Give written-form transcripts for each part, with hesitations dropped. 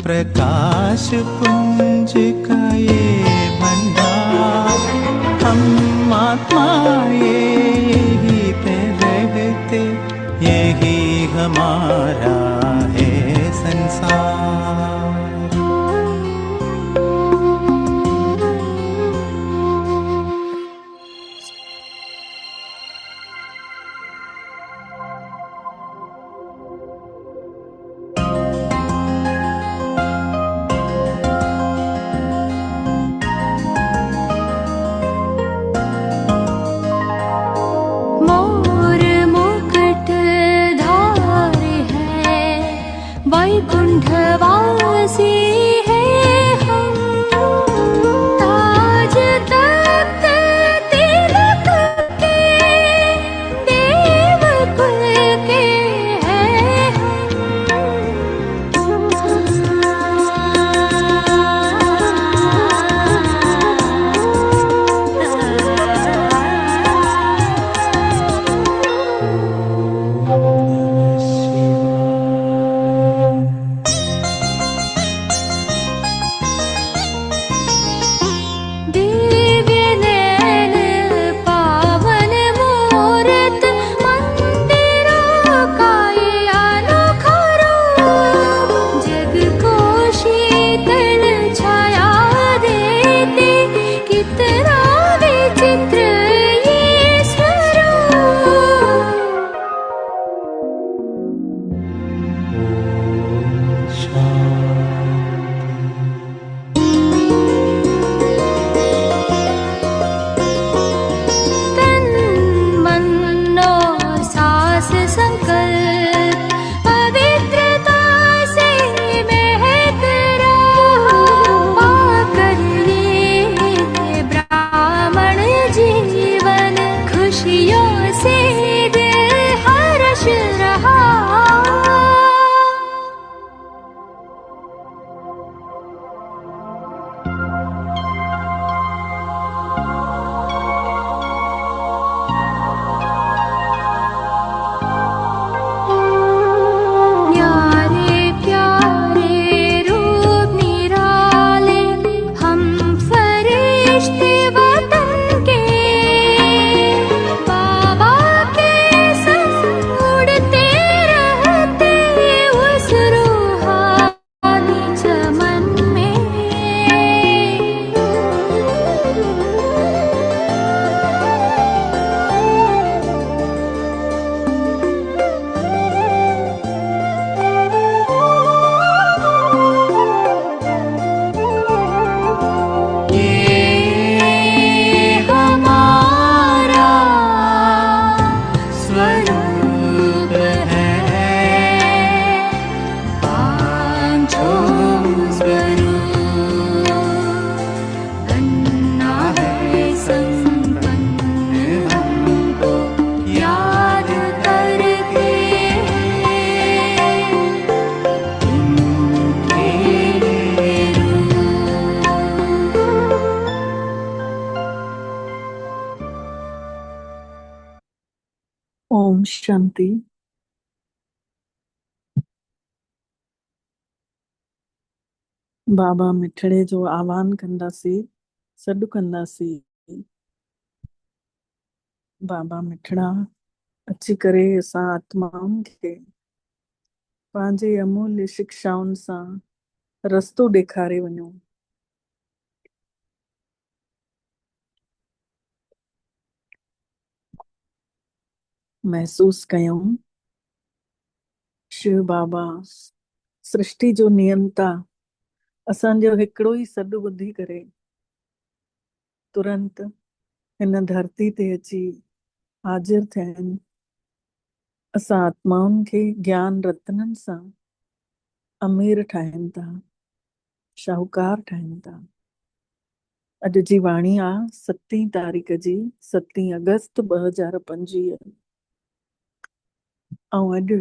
प्रकाश पुंज का ये भंडार, हम आत्मा यही पे रहते, यही हमारा है संसार। वैकुंठवासी है हम, ताज तख्त तिलक के देव कुल के हैं ओम शांति। बाबा मिठड़े जो आह्वान कंदासीं, सॾु कंदासीं। बाबा मिठड़ा अची करे असां आत्माउनि खे पंहिंजे अमूल्य शिक्षाउनि सां रस्तो ॾेखारे वञो। महसूस कयूं शिव बाबा सृष्टि जो नियंता असांजो हिकिड़ो ई सॾु ॿुधी करे तुरंत हिन धरती ते अची हाजिर थिया आहिनि। असां आत्माउनि खे ज्ञान रत्ननि सां अमीर ठाहिनि था, शाहूकार ठाहिनि था। अॼु जी वाणी आहे 7 तारीख़ जी 7 अगस्त 2025। ऐं अॼु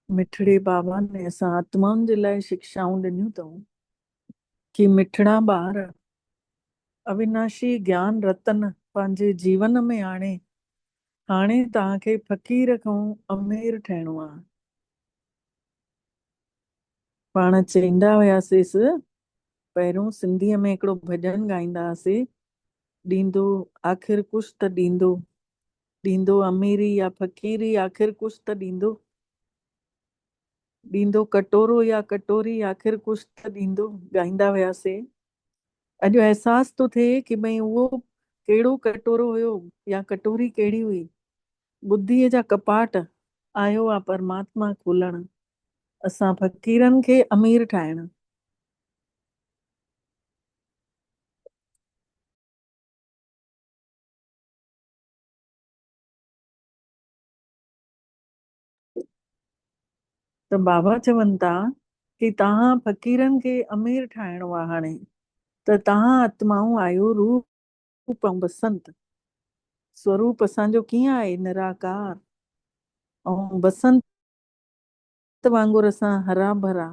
मिठड़े बाबा ने असां आत्माउनि जे लाइ शिक्षाऊं ॾिनियूं अथऊं कि मिठड़ा ॿार अविनाशी ज्ञान रतन पंहिंजे जीवन में हाणे तव्हांखे फ़क़ीर खां अमीर ठहिणो आहे। पाण चईंदा हुयासीं पहिरियों सिंधीअ में हिकिड़ो भॼन गाईंदा हुआसीं, ॾींदो आख़िर कुछ त ॾींदो, ॾींदो अमीरी या फ़कीरी आख़िर कुछ त ॾींदो, ॾींदो कटोरो या कटोरी आख़िर कुछ त ॾींदो, गाईंदा हुयासीं। अॼु अहसास थो थिए कि भई उहो कहिड़ो कटोरो हुयो या कटोरी कहिड़ी हुई। बुद्धीअ जा कपाट आयो आहे परमात्मा खोलण, असां फ़कीरनि खे अमीर ठाहिण। त बाबा चवनि था कि तव्हां फ़कीरनि खे अमीर ठाहिणो आहे हाणे, त तव्हां आत्माऊं आहियो रूप ऐं बसंत। स्वरूप असांजो कीअं आहे, निराकार, ऐं बसंत वांगुरु असां हरा भरा,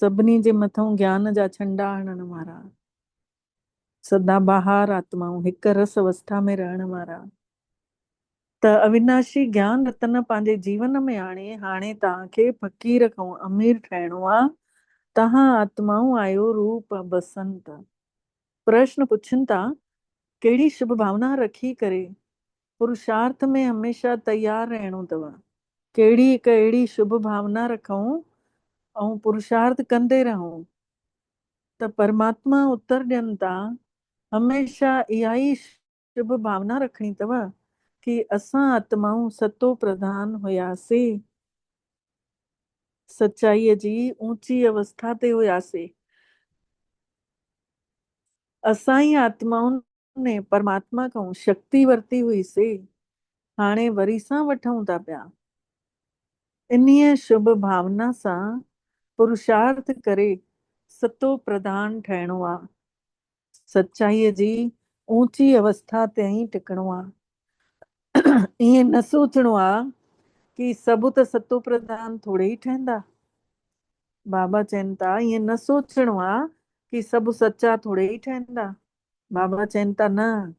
सभिनी जे मथां ज्ञान जा झंडा हणण वारा, सदाबहार आत्माऊं, हिक रस अवस्था में रहण वारा। त अविनाशी ज्ञान रतन पंहिंजे जीवन में हाणे तव्हांखे फ़कीर खां अमीर ठाहिणो आहे। तव्हां आत्माऊं आहियो रूप बसंत। प्रश्न पुछनि था, कहिड़ी शुभ भावना रखी करे पुरुषार्थ में हमेशा तैयार रहणो अथव। कहिड़ी हिकु अहिड़ी शुभ भावना रखूं ऐं पुरुषार्थ कंदे रहूं। त परमात्मा उत्तर ॾियनि था, हमेशा इहा ई शुभ भावना रखणी अथव कि असां आत्माऊं सतो प्रधान हुयासीं, सच्चाईअ जी ऊंची अवस्था ते हुयासीं। असां ई आत्माउनि ने परमात्मा खां शक्ति वरिती हुईसीं, हाणे वरी सां वठूं था पिया। इन्हीअ शुभ भावना सां पुरुषार्थ करे सतो प्रधान ठहिणो आहे, सच्चाईअ जी ऊंची अवस्था ते ही टिकणो आहे। ईअं न सोचणो आहे कि सभु त सतो प्रधान थोड़े ई ठहंदा। बाबा चवनि था ईअं न सोचणो आहे कि सभु सच्चा थोड़े ई ठहंदा। बाबा चवनि था न,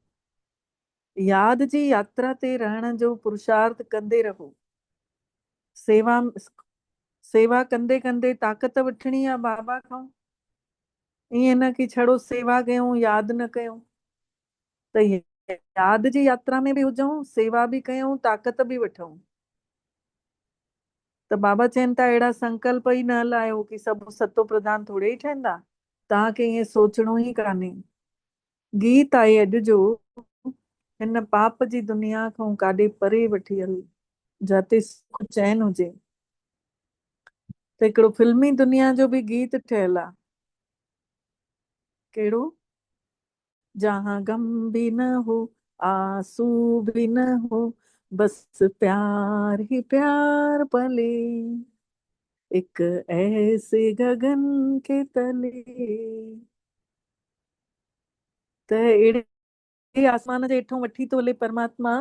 याद जी यात्रा ते रहण जो पुरुषार्थ कंदे रहो। सेवा कंदे कंदे ताक़त वठणी आहे बाबा खां। ईअं न कि छड़ो सेवा कयूं याद न कयूं। त याद जी यात्रा में बि हुजऊं, सेवा बि कयूं, ताक़त बि वठूं। त बाबा चवनि था अहिड़ा संकल्प ई न लायो कि सभु सतो प्रधान थोड़े ई ठहंदा। तव्हांखे ईअं सोचणो ई कान्हे। गीत आहे अॼु जो, हिन पाप जी दुनिया खां काॾे परे वठी हल, जाते सुख चैन हुजे। त हिकिड़ो फिल्मी दुनिया जो बि गीत ठहियल आहे। कहिड़ो? जहां गम भी न हो, आंसू भी न हो, बस प्यार ही प्यार पले, एक ऐसे गगन के तले। त अहिड़े आसमान जे हेठों वठी थो हले परमात्मा,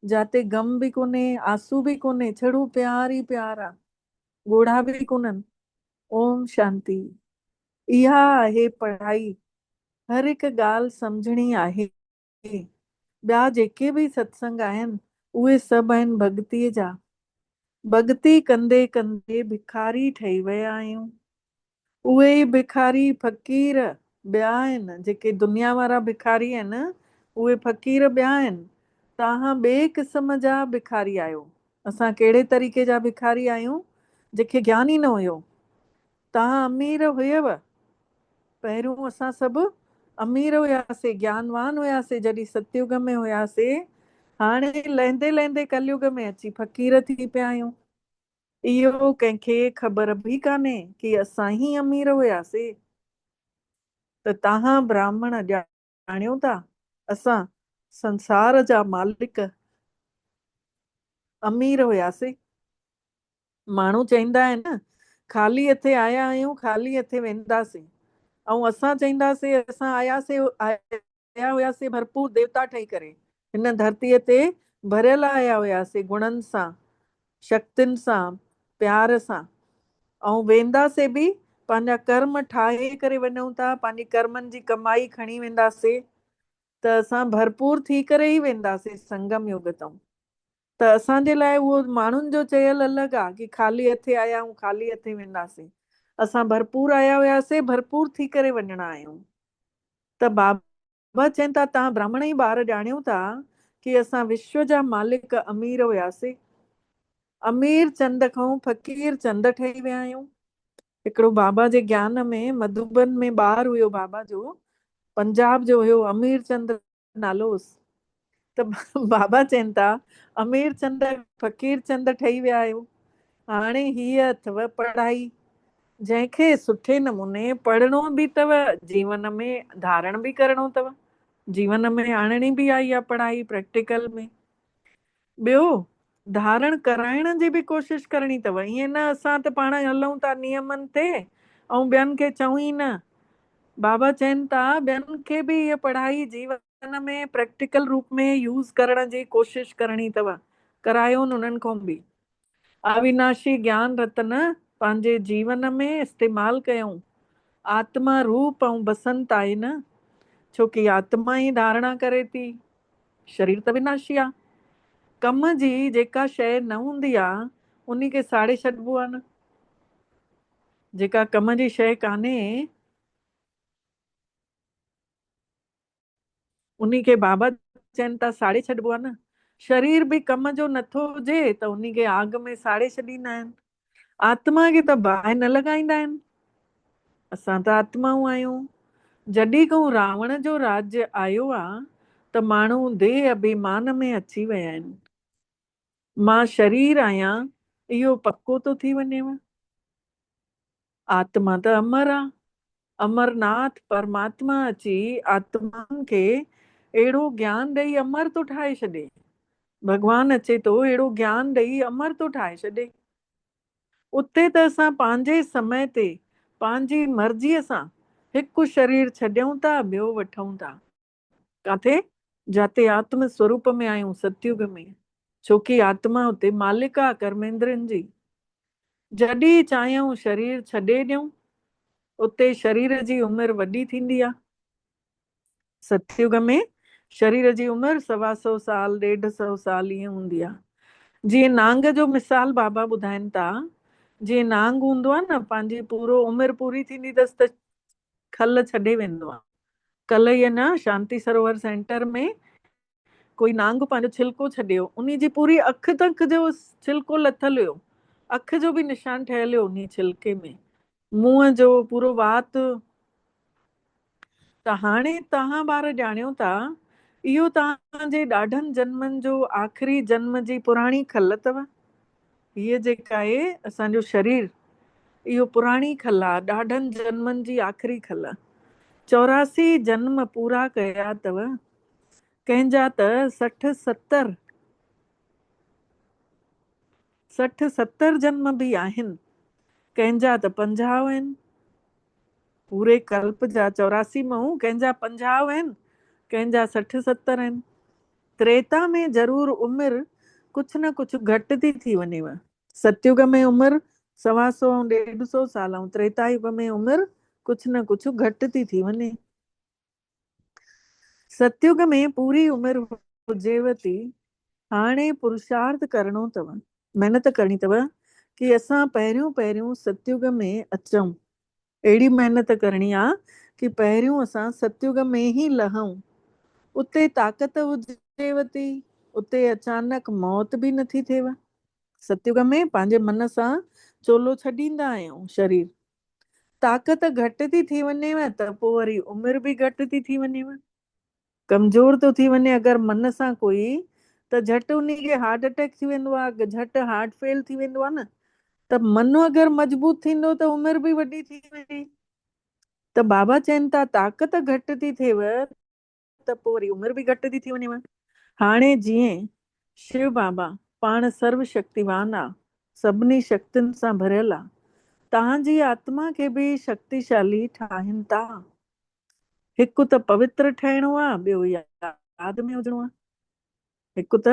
जाते गम बि कोन्हे, आंसू बि कोन्हे, छड़ो प्यार ई प्यार आहे, ॻोढ़ा बि कोन्हनि। ओम शांति। इहा आहे पढ़ाई, हर हिकु ॻाल्हि सम्झणी आहे। ॿिया जेके बि सत्संग आहिनि उहे सभु आहिनि भक्तीअ जा। भक्ति कंदे कंदे भिखारी ठही विया आहियूं। उहे ई भिखारी फ़कीर ॿिया आहिनि, जेके दुनिया वारा भिखारी आहिनि उहे फ़कीर ॿिया आहिनि। तव्हां ॿिए क़िस्म जा भिखारी आहियो। असां कहिड़े तरीक़े जा भिखारी आहियूं? जेके ज्ञान ई न हुयो। तव्हां अमीर हुयव, पहिरियों असां सभु अमीर हुयासीं, ज्ञानवान हुयासीं जॾहिं सतयुग में हुयासीं। हाणे लहंदे लहंदे कलयुग में अची फ़कीर थी पिया आहियूं। इहो कंहिंखे ख़बर बि कान्हे कि असां ई अमीर हुयासीं। त तव्हां ब्राह्मण ॼाणियो था, असां संसार जा मालिक अमीर हुयासीं। माण्हू चईंदा आहिनि ख़ाली हथे आया आहियूं, ख़ाली हथे वेंदासीं। ऐं असां चईंदासीं असां आया हुयासीं भरपूर देवता ठही करे, हिन धरतीअ ते भरियल आया हुयासीं गुणनि सां, शक्तियुनि सां, प्यार सां। ऐं वेंदासीं बि पंहिंजा कर्म ठाहे करे वञूं था, पंहिंजी कर्मनि जी कमाई खणी वेंदासीं। त असां भरपूर थी करे ई वेंदासीं संगम युग तां। त असांजे लाइ उहो माण्हुनि जो चयल अलॻि आहे कि ख़ाली हथे आया आहियूं, ख़ाली हथे वेंदासीं। असां भरपूर आया हुआसीं, भरपूर थी करे वञणा आहियूं। त बाबा चवनि था तव्हां ब्राह्मण ई ॿार ॼाणियो था कि असां विश्व जा मालिक अमीर हुआसीं, अमीर चंद खां फ़कीर चंद ठही विया आहियूं। हिकिड़ो बाबा जे ज्ञान में मधुबन में ॿार हुयो बाबा जो, पंजाब जो हुयो, अमीर चंद नालो हुयुसि। त बाबा चवनि था अमीर चंद फ़कीर चंद ठही विया आहियो। हाणे हीअ अथव पढ़ाई, जंहिंखे सुठे नमूने पढ़णो बि अथव, जीवन में धारण बि करणो अथव, जीवन में आणणी बि आई आहे पढ़ाई प्रैक्टिकल में। ॿियो धारण कराइण जी बि कोशिश करणी अथव। ईअं न असां त पाण हलूं था नियमनि ते ऐं ॿियनि खे चऊं ई न। बाबा चवनि था ॿियनि खे बि इहा पढ़ाई जीवन में प्रैक्टिकल रूप में यूज़ करण जी कोशिश करणी अथव, करायोनि उन्हनि खां बि। अविनाशी ज्ञान रतन पंहिंजे जीवन में इस्तेमालु कयूं। आत्मा रूप ऐं बसंत आहे न, छोकी आत्मा ई धारणा करे थी, शरीर त विनाशी आहे। कम जी जेका शइ न हूंदी आहे उन खे साड़े छॾिबो आहे न। जेका कम जी शइ कान्हे उन खे बाबा चवनि था साड़े छॾिबो आहे न। शरीर बि कम जो नथो हुजे त उन खे आग में साड़े छॾींदा आहिनि। आत्मा खे त बाहि न लॻाईंदा आहिनि। असां त आत्माऊं आहियूं। जॾहिं खां रावण जो राज्य आयो आहे त माण्हू देह अभिमान में अची विया आहिनि। मां शरीर आहियां इहो पक्को थो थी वञेव। आत्मा त अमर आहे। अमरनाथ परमात्मा अची आत्माउनि खे अहिड़ो ज्ञान ॾेई अमर थो ठाहे छॾे। भॻवानु अचे थो अहिड़ो ज्ञान ॾेई अमर थो ठाहे छॾे। उते त असां पंहिंजे समय ते पंहिंजी मर्ज़ीअ सां हिकु शरीर छॾियूं था, ॿियो वठूं था। काथे? जाते आत्म स्वरूप में आहियूं, सतयुग में। छोकी आत्मा उते मालिक आहे कर्मेंद्रनि जी। जॾहिं चाहियूं शरीर छॾे ॾियूं, उते शरीर जी उमिरि वॾी थींदी आहे। सतयुग में शरीर जी उमिरि 125 साल 150 साल ईअं हूंदी आहे। जीअं नांग जो मिसाल बाबा ॿुधाइनि था, जीअं नांग हूंदो आहे न, पंहिंजी पूरो उमिरि पूरी थींदी अथसि त खल छॾे वेंदो आहे। कल्ह ई न शांति सरोवर सेंटर में कोई नांग पंहिंजो छिलको छॾियो, उन जी पूरी अखि तक जो छिलको लथल हुयो, अख जो बि निशान ठहियल हुयो उन छिलके में, मुंहं जो पूरो वात। त हाणे तव्हां ॿार ॼाणियो था इहो तव्हांजे ॾाढनि जन्मनि जो आख़िरी जन्म जी पुराणी खल अथव। हीअ जेका आहे असांजो शरीर, इहो पुराणी खल आहे, ॾाढनि जन्मनि जी आख़िरी खल। 84 जन्म पूरा कया अथव। कंहिंजा त 60-70 जन्म बि आहिनि, कंहिंजा त 50 आहिनि। पूरे कल्प जा 84 माण्हू, कंहिंजा 50 आहिनि, कंहिंजा 60-70 आहिनि। त्रेता में ज़रूर उमिरि कुझु न कुझु घटि थी वञेव। सतयुग में उमिरि 125-150 साल, ऐं त्रेता युग में उमिरि कुझु न कुझु घटि थी वञे। सतयुग में पूरी उमिरि हुजेव थी। हाणे पुरुषार्थ करणो अथव, महिनत करणी अथव कि असां पहिरियों सतयुग में अचूं। अहिड़ी महिनत करणी आहे कि पहिरियों असां सतयुग में ई लहूं। उते ताक़त हुजेव थी, उते अचानक मौत बि नथी थिएव। सतयुग में पंहिंजे मन सां चोलो छॾींदा आहियूं शरीर। ताक़त घटि थी वञेव त पोइ वरी उमिरि बि घटि थी वञेव, कमज़ोर थो थी वञे अगरि मन सां कोई, त झटि उन खे हार्ट अटैक थी वेंदो आहे, झटि हार्ट फेल थी वेंदो आहे न। त मन अगरि मज़बूत थींदो त उमिरि बि वॾी थी वेंदी। त बाबा चवनि था ताक़त घटि थी थिएव त पोइ वरी उमिरि बि घटि थी वञेव। हाणे जीअं शिव बाबा पाण सर्व शक्तिवान आहे, सभिनी शक्तियुनि सां भरियल आहे, तव्हांजी आत्मा खे बि शक्तिशाली ठाहिनि था। हिकु त पवित्र ठहिणो आहे, ॿियो यादि में हुजणो आहे। हिकु त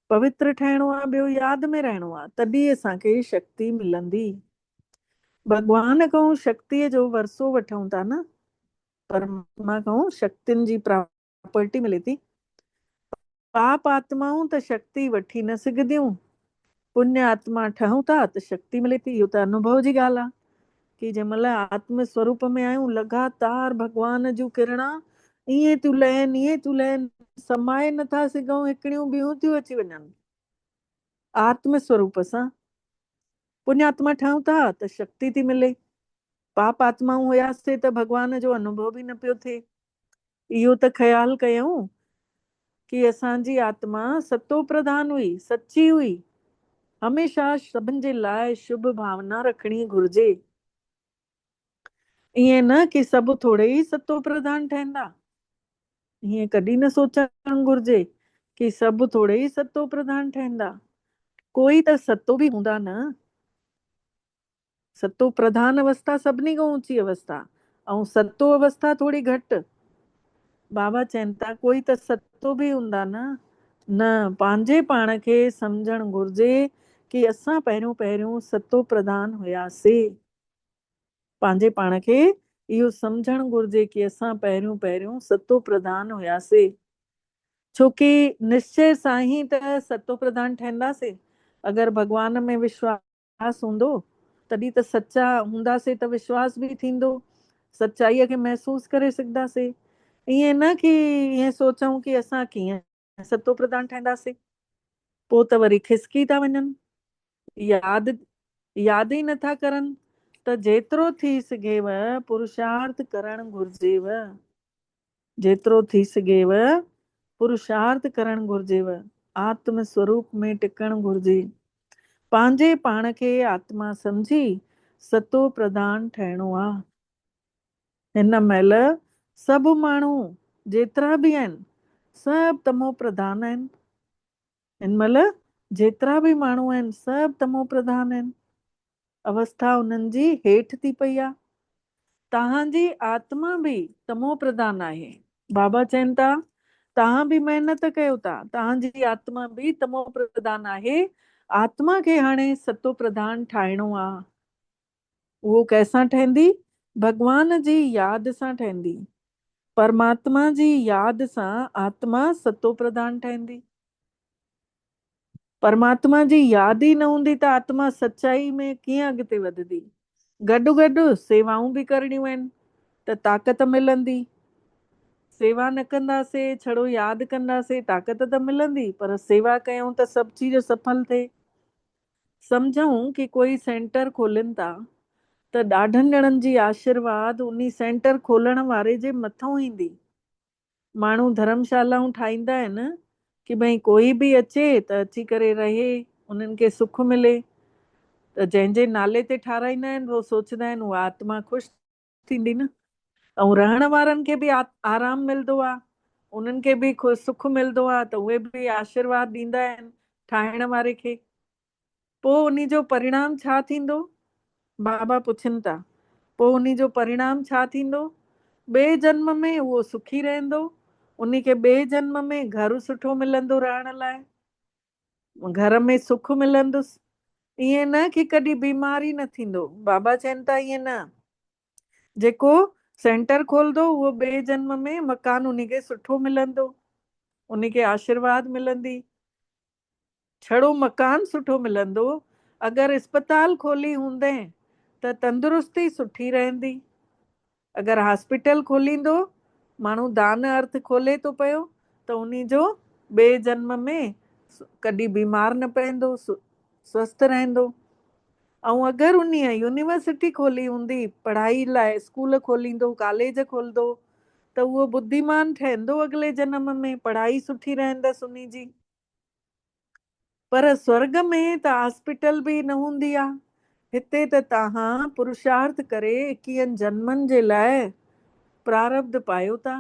पवित्र ठहिणो आहे, ॿियो यादि में रहणो आहे, तॾहिं असांखे शक्ति मिलंदी। भॻवान खां शक्तिअ जो वरसो वठूं था न, परमात्मा खां शक्तियुनि जी प्रॉपर्टी मिले थी। पाप आत्माऊं त शक्ति वठी न सघंदियूं, पुण्य आत्मा ठहूं था त शक्ति मिले थी। इहो त अनुभव जी ॻाल्हि आहे। कि जंहिंमहिल आत्म स्वरूप में आहियूं लगातार भॻवान जूं किरणा ईअं थियूं लहनि समाए नथा सघूं, हिकिड़ियूं ॿियूं थियूं अची वञनि। आत्म स्वरूप सां पुण्यात्मा ठहूं था त शक्ति थी मिले। पाप आत्माऊं हुयासीं त भॻवान जो अनुभव बि न पियो थिए। इहो त ख़्यालु कयूं कि असांजी आत्मा सतो प्रधान हुई, सच्ची हुई। हमेशह सभिनि जे लाइ शुभ भावना रखणी घुर्जे। ईअं न कि सभु थोरे ई सतो प्रधान ठहंदा, ईअं कॾहिं न सोचणु घुर्जे कि सभु थोरे ई सतो प्रधान ठहंदा। कोई त सतो बि हूंदा न। सतो प्रधान अवस्था सभिनी खां ऊंची अवस्था, ऐं सतो अवस्था थोड़ी घटि। बाबा चवनि था कोई त सतो बि हूंदा न पंहिंजे पाण खे सम्झणु घुर्जे कि असां पहिरियों सतो प्रधान हुयासीं। पंहिंजे पाण खे इहो सम्झणु घुर्जे कि असां पहिरियों सतो प्रधान हुयासीं। छोकी निश्चय सां ही त सतो प्रधान ठहंदासीं। अगरि भॻवान में विश्वास हूंदो तॾहिं त सच्चा हूंदासीं त विश्वास बि थींदो, सच्चाईअ खे महसूस करे सघंदासीं। ईअं न कि ईअं सोचूं कि असां कीअं सतो प्रधान ठहंदासीं, पोइ त वरी खिसकी था वञनि, यादि ई नथा करनि। त जेतिरो थी सघेव पुरुषार्थ करणु घुर्जेव, जेतिरो थी सघेव पुरुषार्थ करणु घुर्जेव, आत्म स्वरूप में टिकणु घुर्जे। पंहिंजे पाण खे आत्मा सम्झी सतो प्रधान ठहिणो आहे। हिन महिल सभु माण्हू जेतिरा बि आहिनि सभु तमो प्रधान आहिनि। हिन महिल जेतिरा बि माण्हू आहिनि सभु तमो प्रधान आहिनि। अवस्था उन्हनि जी हेठि थी पई आहे। तव्हांजी आत्मा बि तमो प्रधान आहे। बाबा चवनि था तव्हां बि महिनत कयो था, तव्हांजी आत्मा बि तमो प्रधान आहे। आत्मा खे हाणे सतो प्रधान ठाहिणो आहे। उहो कैसां ठहंदी? भॻवान जी यादि सां ठहंदी। परमात्मा जी यादि सां आत्मा सतो प्रधान ठहंदी। परमात्मा जी यादि ई न हूंदी त आत्मा सच्चाई में कीअं अॻिते वधंदी? गॾु गॾु सेवाऊं बि करणियूं आहिनि त ताक़त मिलंदी। सेवा न कंदासीं, छड़ो यादि कंदासीं, ताक़त त मिलंदी, पर सेवा कयूं त सभु चीज सफल थिए। सम्झूं कि कोई सेंटर खोलनि था त ॾाढनि ॼणनि जी आशीर्वाद उन सेंटर खोलण वारे जे मथां ईंदी। माण्हू धर्मशालाऊं ठाहींदा आहिनि कि भई कोई बि अचे त अची करे रहे, उन्हनि खे सुख मिले। त जंहिंजे नाले ते ठाराईंदा आहिनि उहो सोचंदा आहिनि उहा आत्मा ख़ुशि थींदी न, ऐं रहण वारनि खे बि आराम मिलंदो आहे, उन्हनि खे बि सुख मिलंदो आहे, त उहे बि आशीर्वाद ॾींदा आहिनि ठाहिण वारे खे। पोइ उन जो परिणाम छा थींदो? बाबा पुछनि था पोइ उन जो परिणाम छा थींदो? ॿिए जन्म में उहो सुखी रहंदो, उन खे ॿिए जन्म में घर सुठो मिलंदो रहण लाइ, घर में सुख मिलंदुसि। ईअं न कि कॾहिं बीमारी न थींदो। बाबा चवनि था ईअं न, जेको सेंटर खोलंदो उहो ॿिए जन्म में मकान उन खे सुठो मिलंदो, उन खे आशीर्वाद मिलंदी। छड़ो मकान सुठो मिलंदो, अगरि अस्पताल खोली हूंदे त तंदुरुस्ती सुठी रहंदी। अगरि हॉस्पिटल खोलींदो, माण्हू दान अर्थ खोले थो पियो त उन जो ॿिए जन्म में कॾहिं बीमार न पवंदो, स्वस्थ रहंदो। ऐं अगरि उन यूनिवर्सिटी खोली हूंदी, पढ़ाई लाइ स्कूल खोलींदो, कॉलेज खोलंदो, त उहो बुद्धिमान ठहंदो अॻिले जन्म में, पढ़ाई सुठी रहंदसि उन जी। पर स्वर्ग में त हॉस्पिटल बि न हूंदी आहे। हिते त तव्हां पुरुषार्थ करे 21 जन्मनि जे लाइ प्रारब्ध पायो था।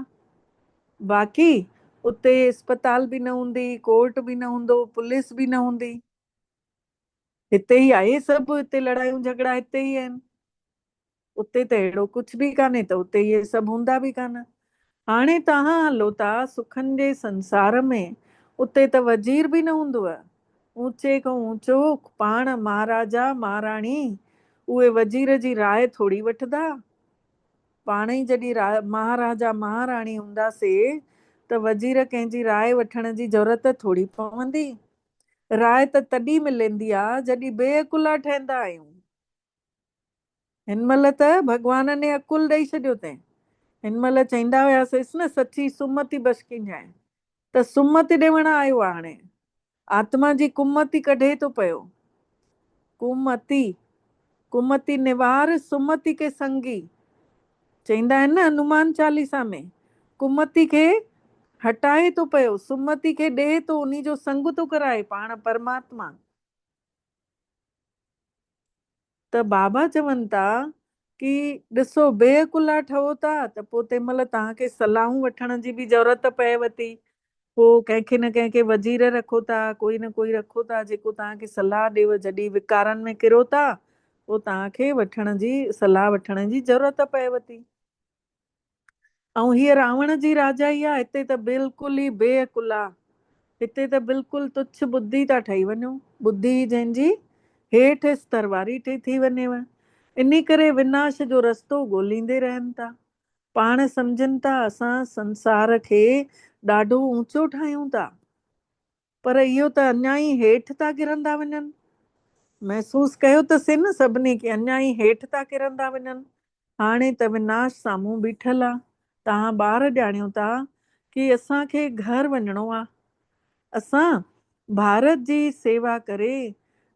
बाक़ी उते अस्पताल बि न हूंदी, कोर्ट बि न हूंदो, पुलिस बि न हूंदी। हिते ई आहे सभु, हिते लड़ायूं झगड़ा हिते ई आहिनि। उते त अहिड़ो कुझु बि कान्हे, त उते इहे सभु हूंदा बि कान। हाणे तव्हां हलो था सुखनि जे संसार में, उते त वज़ीर बि न हूंदव। ऊंचे खां ऊंचो पाण महाराजा महाराणी, उहे वज़ीर जी राय थोड़ी वठंदा। पाण ई जॾहिं महाराजा महाराणी हूंदासीं त वज़ीर कंहिंजी राय वठण जी ज़रूरत थोड़ी पवंदी। राय त तॾहिं मिलंदी आहे जॾहिं बेअकुला ठहंदा आहियूं। हिन महिल त भॻवान ने अकुल ॾेई छॾियो अथई। हिन महिल चईंदा हुयासीं न सची सुमति बशकिंजाए, त सुमति ॾियण आयो आहे हाणे। आत्मा जी कुमति कढे थो पियो। कुमति, कुमति निवार सुमति के संगी, चईंदा आहिनि न हनुमान चालीसा में, कुमति खे हटाए थो पियो, सुमति खे ॾे थो, उन्ही जो संग थो कराए पाण परमात्मा। त बाबा चवनि था कि ॾिसो बेअकुला ठहो था त पोइ तंहिं महिल तव्हांखे सलाहूं वठण जी बि ज़रूरत पएव थी। पोइ कंहिंखे न कंहिंखे वज़ीर रखो था, कोई न कोई रखो था जेको तव्हांखे सलाह ॾेव। जॾहिं विकारनि में किरो था पोइ तव्हांखे वठण जी सलाह वठण जी ज़रूरत पएव थी। ऐं हीअ रावण जी राजाई आहे, हिते त बिल्कुलु ई बेअकुला, हिते त बिल्कुलु तुच्छ बुद्धि था ठही वञो। बुद्धि जंहिंजी हेठि स्तर वारी थी वञेव। इन करे विनाश जो रस्तो ॻोल्हींदे रहनि था। पाण सम्झनि था असां संसार खे ॾाढो ऊचो ठाहियूं था, पर इहो त अञा ई हेठि था किरंदा वञनि। महसूस कयो अथसीं न सभिनी खे, अञा ई हेठि था किरंदा वञनि। हाणे त विनाश साम्हूं बीठल आहे। तव्हां ॿार ॼाणियो था कि असांखे घर वञिणो आहे। असां भारत जी सेवा करे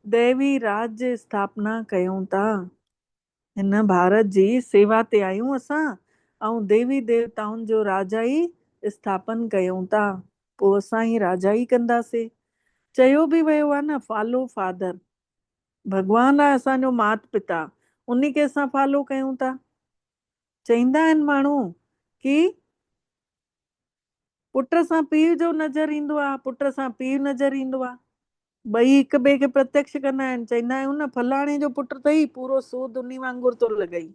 दैवी राज्य स्थापना कयूं था। हिन भारत जी सेवा ते आहियूं असां, ऐं देवी देवताउनि जो राजाई स्थापन कयूं था। पोइ असां ई राजाई कंदासीं। चयो बि वियो आहे न, फॉलो फादर। भॻवान आहे असांजो माता पिता, उन्ही खे असां फॉलो कयूं था। चईंदा आहिनि माण्हू कि पुट सां पीउ जो नज़र ईंदो आहे, पुट सां पीउ नज़र ईंदो आहे। ॿई हिक ॿिए खे प्रत्यक्ष कंदा आहिनि। चईंदा आहियूं न फलाणे जो पुट अथई, पूरो सूद उन वांगुरु थो लॻई।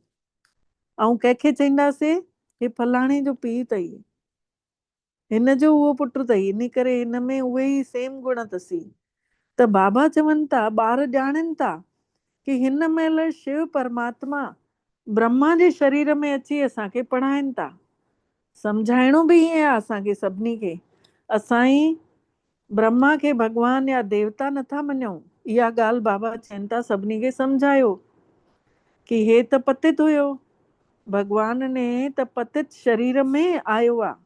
ऐं कंहिंखे चईंदासीं हे फलाणे जो पीउ अथई, हिन जो उहो पुट अथई, इन करे हिन में उहे ई सेम गुण अथसी। त बाबा चवनि था, ॿार ॼाणनि था कि हिन महिल शिव परमात्मा ब्रह्मा जे शरीर में अची असांखे पढ़ाइनि था। सम्झाइणो बि ईअं आहे असांखे सभिनी खे। असां ई ब्रह्मा खे भॻवान या देवता नथा मञूं। इहा ॻाल्हि बाबा चवनि था सभिनी खे सम्झायो कि हे त पतित हुयो, भॻवान ने त पतित शरीर में आयो आहे।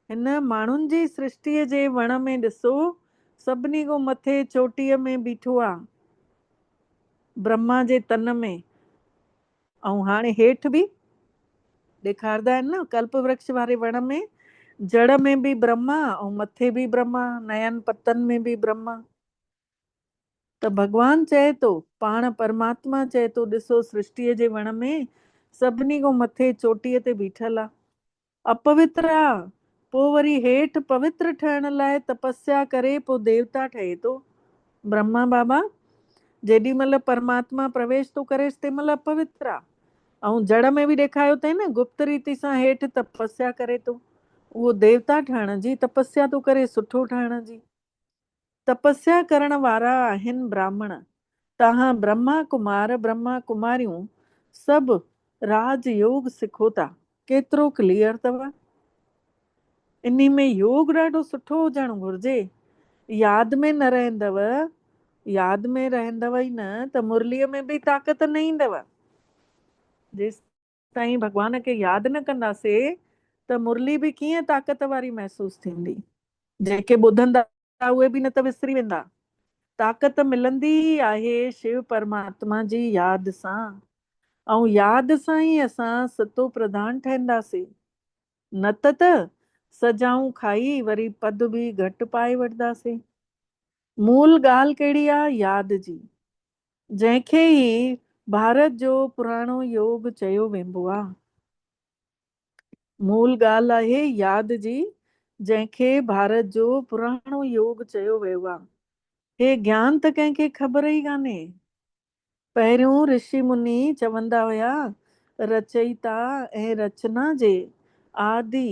हिन माण्हुनि जी सृष्टिअ जे वण में ॾिसो, सभिनी खां मथे चोटीअ में बीठो आहे, ब्रह्मा जे तन में। ऐं हाणे हेठि बि ॾेखारंदा आहिनि न कल्प वृक्ष वारे वण में, जड़ में बि ब्रह्मा ऐं मथे बि ब्रह्मा, नयन पतन में बि ब्रह्मा। त भॻवान चए थो, पाण परमात्मा चए थो, ॾिसो सृष्टिअ जे वण में सभिनी खां मथे चोटीअ ते बीठल आहे, अपवित्र आहे। पोइ वरी हेठि पवित्र ठहिण लाइ तपस्या करे पोइ देवता ठहे थो। ब्रह्मा बाबा जेॾी महिल परमात्मा प्रवेश थो करेसि तंहिं महिल अपवित्र आहे। ऐं जड़ में बि ॾेखारियो अथई न, गुप्त रीति सां हेठि तपस्या करे थो। उहो देवता ठहण जी तपस्या थो करे, सुठो ठहण जी। तपस्या करण वारा आहिनि ब्राह्मण। तव्हां ब्रह्मा कुमार ब्रह्मा कुमारियूं सभु राजयोग सिखो था। केतिरो क्लियर अथव। इन में योग ॾाढो सुठो हुजणु घुरिजे। यादि में न रहंदव, यादि में रहंदव ई न त मुरलीअ में बि ताक़त न ईंदव। जेसि ताईं भॻवान खे यादि न कंदासीं त मुरली बि कीअं ताक़त वारी महसूस थींदी। जेके ॿुधंदा उहे बि न त विसरी वेंदा। ताक़त मिलंदी ई आहे शिव परमात्मा जी यादि सां, ऐं यादि सां ई असां सतो प्रधान ठहींदासीं। न त सजाऊं खाई वरी पद बि घटि पाए वठंदासीं। मूल ॻाल्हि कहिड़ी आहे? यादि जी, जंहिंखे ई भारत जो पुराणो योग चयो वेंदो आहे। मूल ॻाल्हि आहे यादि जी, जंहिंखे भारत जो पुराणो योग चयो वियो आहे। हे ज्ञान त कंहिंखे ख़बर ई कान्हे। पहिरियों ऋषि मुनि चवंदा हुया, रचयिता ऐं रचना जे आदि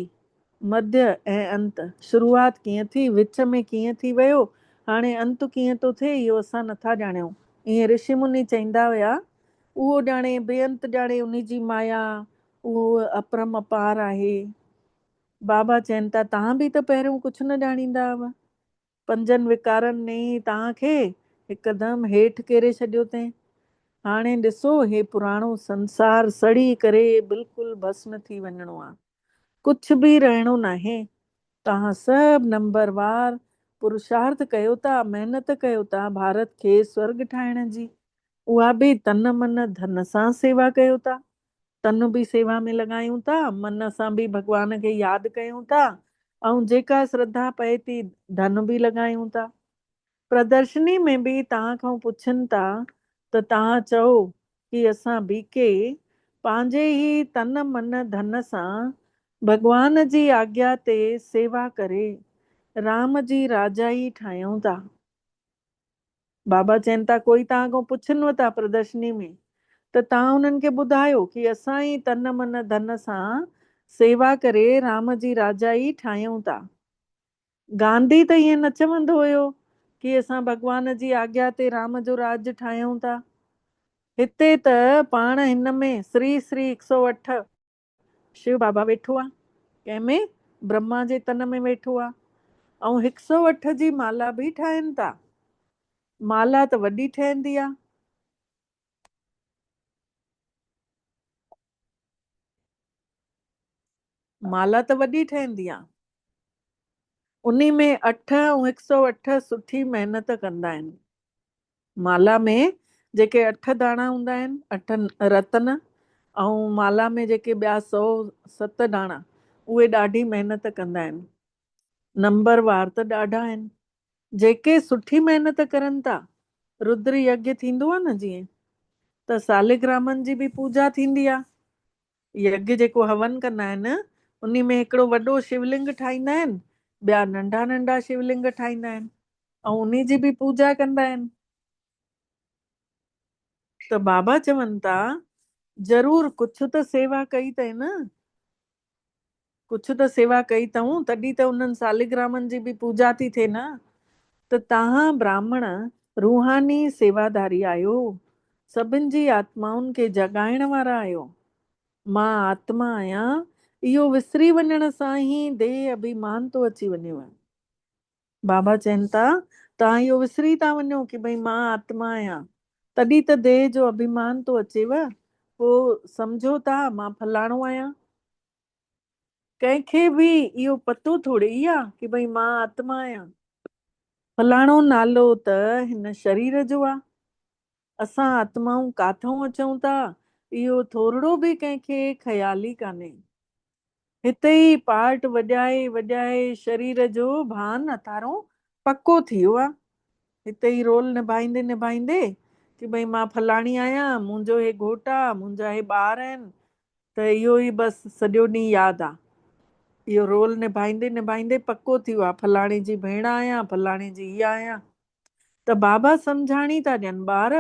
मध्य ऐं अंत, शुरूआत कीअं थी, विच में कीअं थी वियो, हाणे अंत कीअं थो थिए, इहो असां नथा ॼाणियूं। ईअं ऋषि मुनि चईंदा हुया। उहो ॼाणे बेअंत, ॼाणे उन जी माया, उहो अपरम अपार आहे। बाबा चवनि था, तव्हां बि त पहिरियों कुझु न ॼाणींदा हुआ। पंजनि विकारनि ने तव्हांखे हिकदमि हेठि केरे छॾियो अथई। हाणे ॾिसो हे पुराणो संसार सड़ी करे बिल्कुलु भस्म थी वञिणो आहे, कुझु बि रहणो नाहे। तव्हां सभु नंबरवार पुरुषार्थ कयो था, महिनत कयो था भारत खे स्वर्ग ठाहिण जी, उहा बि तन मन धन सां सेवा कयो था। तन बि सेवा में लॻायूं था, मन सां बि भॻवान खे यादि कयूं था, ऐं जेका श्रद्धा पए थी धन बि लॻायूं था। प्रदर्शनी में बि तव्हां खां पुछनि था त तव्हां चओ कि असां बीके पंहिंजे ई तन मन धन सां भॻवान जी आज्ञा ते सेवा करे राम जी राजाई ठाहियूं था। बाबा चवनि था कोई तव्हां खां पुछनव था प्रदर्शनी में त तव्हां उन्हनि खे ॿुधायो कि असां ई तन मन धन सां सेवा करे राम जी राजाई ठाहियूं था। गांधी त ईअं न चवंदो हुयो कि असां भॻवान जी आज्ञा ते राम जो राज ठाहियूं था। हिते त पाण हिन में श्री श्री 108 शिव बाबा वेठो आहे, कंहिंमें ब्रह्मा जे तन में वेठो आहे, ऐं 108 जी माला बि ठाहिनि था। माला त वॾी ठहंदी आहे, माला त वॾी ठहंदी आहे, उन्ही में 8 ऐं 108 सुठी महिनत कंदा आहिनि। माला में जेके 8 दाणा हूंदा आहिनि, 8 रतन, ऐं माला में जेके ॿिया 107 दाणा, उहे ॾाढी महिनत कंदा आहिनि। नंबरवार त ॾाढा आहिनि जेके सुठी महिनत करनि था। रुद्र यज्ञ थींदो आहे न जीअं, त सालिग्रामनि जी बि पूजा थींदी आहे। यज्ञ जेको हवन कंदा आहिनि उन्ही में हिकिड़ो वॾो शिवलिंग ठाहींदा आहिनि, ॿिया नंढा नंढा शिवलिंग ठाहींदा आहिनि, ऐं उन्ही जी बि पूजा कंदा आहिनि। त बाबा चवनि था ज़रूर कुझु त सेवा कई अथई न, कुझु त सेवा कई अथऊं, तॾहिं त उन्हनि सालिग्रामनि जी बि पूजा थी थिए न। त तव्हां ब्राह्मण रूहानी सेवादारी आहियो, सभिनि जी आत्माउनि खे जगाइण वारा आहियो। मां आत्मा आहियां, इहो विसरी वञण सां ई देह अभिमान थो अची वञेव। बाबा चवनि था तव्हां इहो विसरी था वञो कि भई मां आत्मा आहियां, तॾहिं त देह जो अभिमान थो अचेव। पोइ सम्झो था मां फलाणो आहियां। कंहिंखे बि इहो पतो थोड़ी आहे कि भई मां आत्मा आहियां। फलाणो नालो त हिन शरीर जो आहे, असां आत्माऊं काथऊं अचूं था इहो थोरो बि कंहिंखे ख़्याल ई कान्हे। हिते ई पार्ट वॼाए वॼाए शरीर जो भान अथारो पको थी वियो आहे। हिते ई रोल निभाईंदे निभाईंदे कि भई मां फलाणी आहियां, मुंहिंजो हे घोट आहे, मुंहिंजा हे ॿार आहिनि, त इहो ई बसि सॼो ॾींहुं यादि आहे। इहो रोल निभाईंदे निभाईंदे पको थी वियो आहे, फलाणे जी भेण आहियां, फलाणे जी हीअ आहियां। त बाबा सम्झाणी था ॾियनि ॿार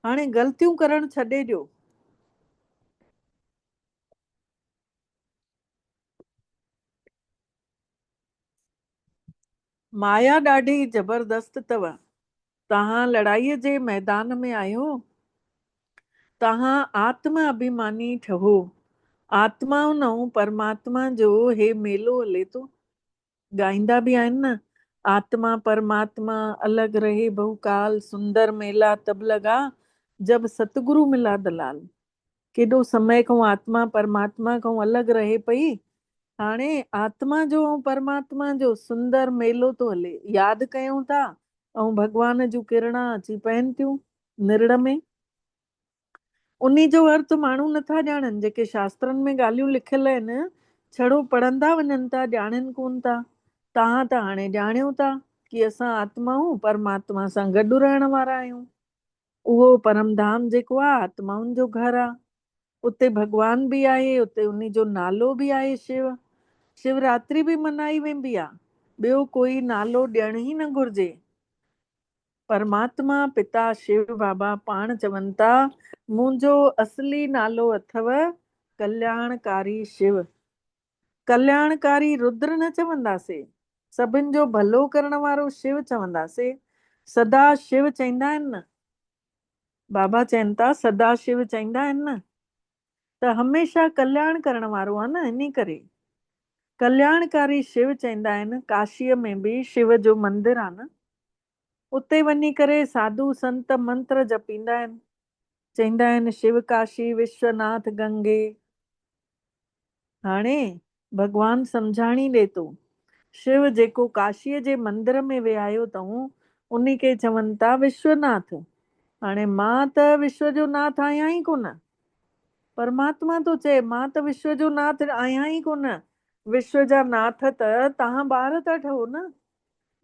हाणे ग़लतियूं करणु छॾे ॾियो। माया ॾाढी ज़बरदस्त अथव। तव्हां लड़ाईअ जे मैदान में आहियो, तव्हां आत्म अभिमानी ठहो। आत्माउनि ऐं परमात्मा जो हे मेलो हले थो, ॻाईंदा बि आहिनि न, आत्मा परमात्मा अलग रहे बहुकाल, सुंदर मेला तब लगा जब सतगुरु मिला दलाल। केॾो समय खां आत्मा परमात्मा खां अलॻि रहे पई, हाणे आत्मा जो ऐं परमात्मा जो सुंदर मेलो थो हले, यादि कयूं था ऐं भॻवान जूं किरणां अची पवनि थियूं निरड़ में। उन्ही जो अर्थ माण्हू नथा ॼाणनि, जेके शास्त्रनि में ॻाल्हियूं लिखियल आहिनि छड़ो पढ़ंदा वञनि था, ॼाणनि कोन था। तव्हां त हाणे ॼाणियो था कि असां आत्माऊं परमात्मा सां गॾु रहण वारा आहियूं। उहो परमधाम जेको आहे आत्माउनि जो घर आहे, उते भॻवान बि आहे, उते उन्ही जो नालो बि आहे शिव। शिवरात्रि बि मनाई वेंदी आहे, ॿियो कोई नालो ॾियण ई न घुर्जे। परमात्मा पिता शिव बाबा पाण चवनि था मुंहिंजो असली नालो अथव कल्याणकारी शिव। कल्याणकारी रुद्र न चवंदासीं, सभिनि जो भलो करण वारो शिव चवंदासीं। सदा शिव चवंदा आहिनि न, बाबा चवनि था सदा शिव चवंदा आहिनि न, त हमेशह कल्याण करण वारो आहे न। इन करे कल्याणकारी शिव चवंदा आहिनि। काशीअ में बि शिव जो मंदिर आहे न, उते वञी करे साधू संत मंत्र जपींदा आहिनि। चईंदा आहिनि शिव काशी विश्वनाथ गंगे। हाणे भगवान सम्झाणी ॾे थो। शिव जेको काशीअ जे मंदिर में विहायो अथऊं उन्ही खे चवनि था विश्वनाथ। हाणे मां त विश्व जो नाथ आहियां ई कोन। परमात्मा तो चए मां त विश्व जो नाथ आहियां ई कोन। विश्व जा नाथ त तव्हां ॿार था ठहो न,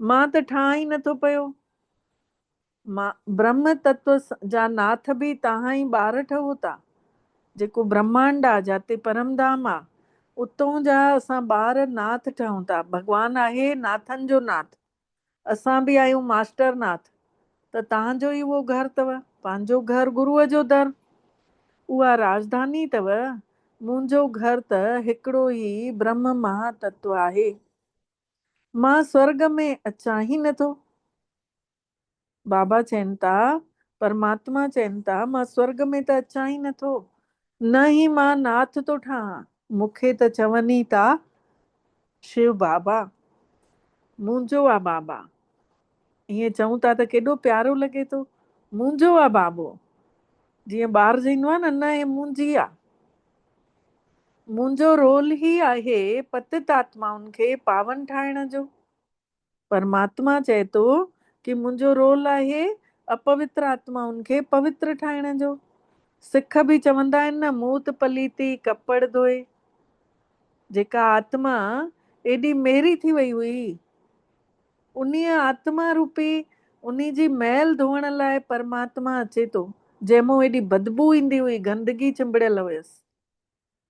मां त ठाह ई नथो पियो। मां ब्रह्म तत्व जा नाथ बि तव्हां ई ॿार ठहो था। जेको ब्रह्मांड आहे जिते परमधाम आहे उतों जा असां ॿार नाथ ठहूं था। भगवान आहे नाथनि जो नाथ, असां बि आहियूं मास्टर नाथ। त तव्हांजो ई उहो घर अथव, पंहिंजो घर गुरूअ जो दर, उहा राजधानी अथव। मुंहिंजो घर त हिकिड़ो ई ब्रह्म महातत्व आहे। मां स्वर्ग में अचां ई नथो। बाबा चवनि था, परमात्मा चवनि था मां स्वर्ग में त अचां ई नथो, न ई मां नाथ थो ठाहां। मूंखे त चवनि ई था शिव बाबा, मुंहिंजो आहे बाबा। ईअं चऊं था त केॾो प्यारो लॻे थो, मुंहिंजो आहे बाबो। जीअं ॿार चईंदो आहे न हे मुंहिंजी आहे। मुंहिंजो रोल ई आहे पतित आत्माउनि खे पावन ठाहिण जो। परमात्मा चए थो कि मुंहिंजो रोल आहे अपवित्र आत्माउनि खे पवित्र ठाहिण जो। सिख बि चवंदा आहिनि न मूत पलीती कपड़ धोए। जेका आत्मा एॾी मेरी थी वई हुई, उन आत्मा रूपी उन जी मैल धोअण लाइ परमात्मा अचे थो, जंहिंमो एॾी बदबू ईंदी हुई, गंदगी चिंबड़ियल हुयसि।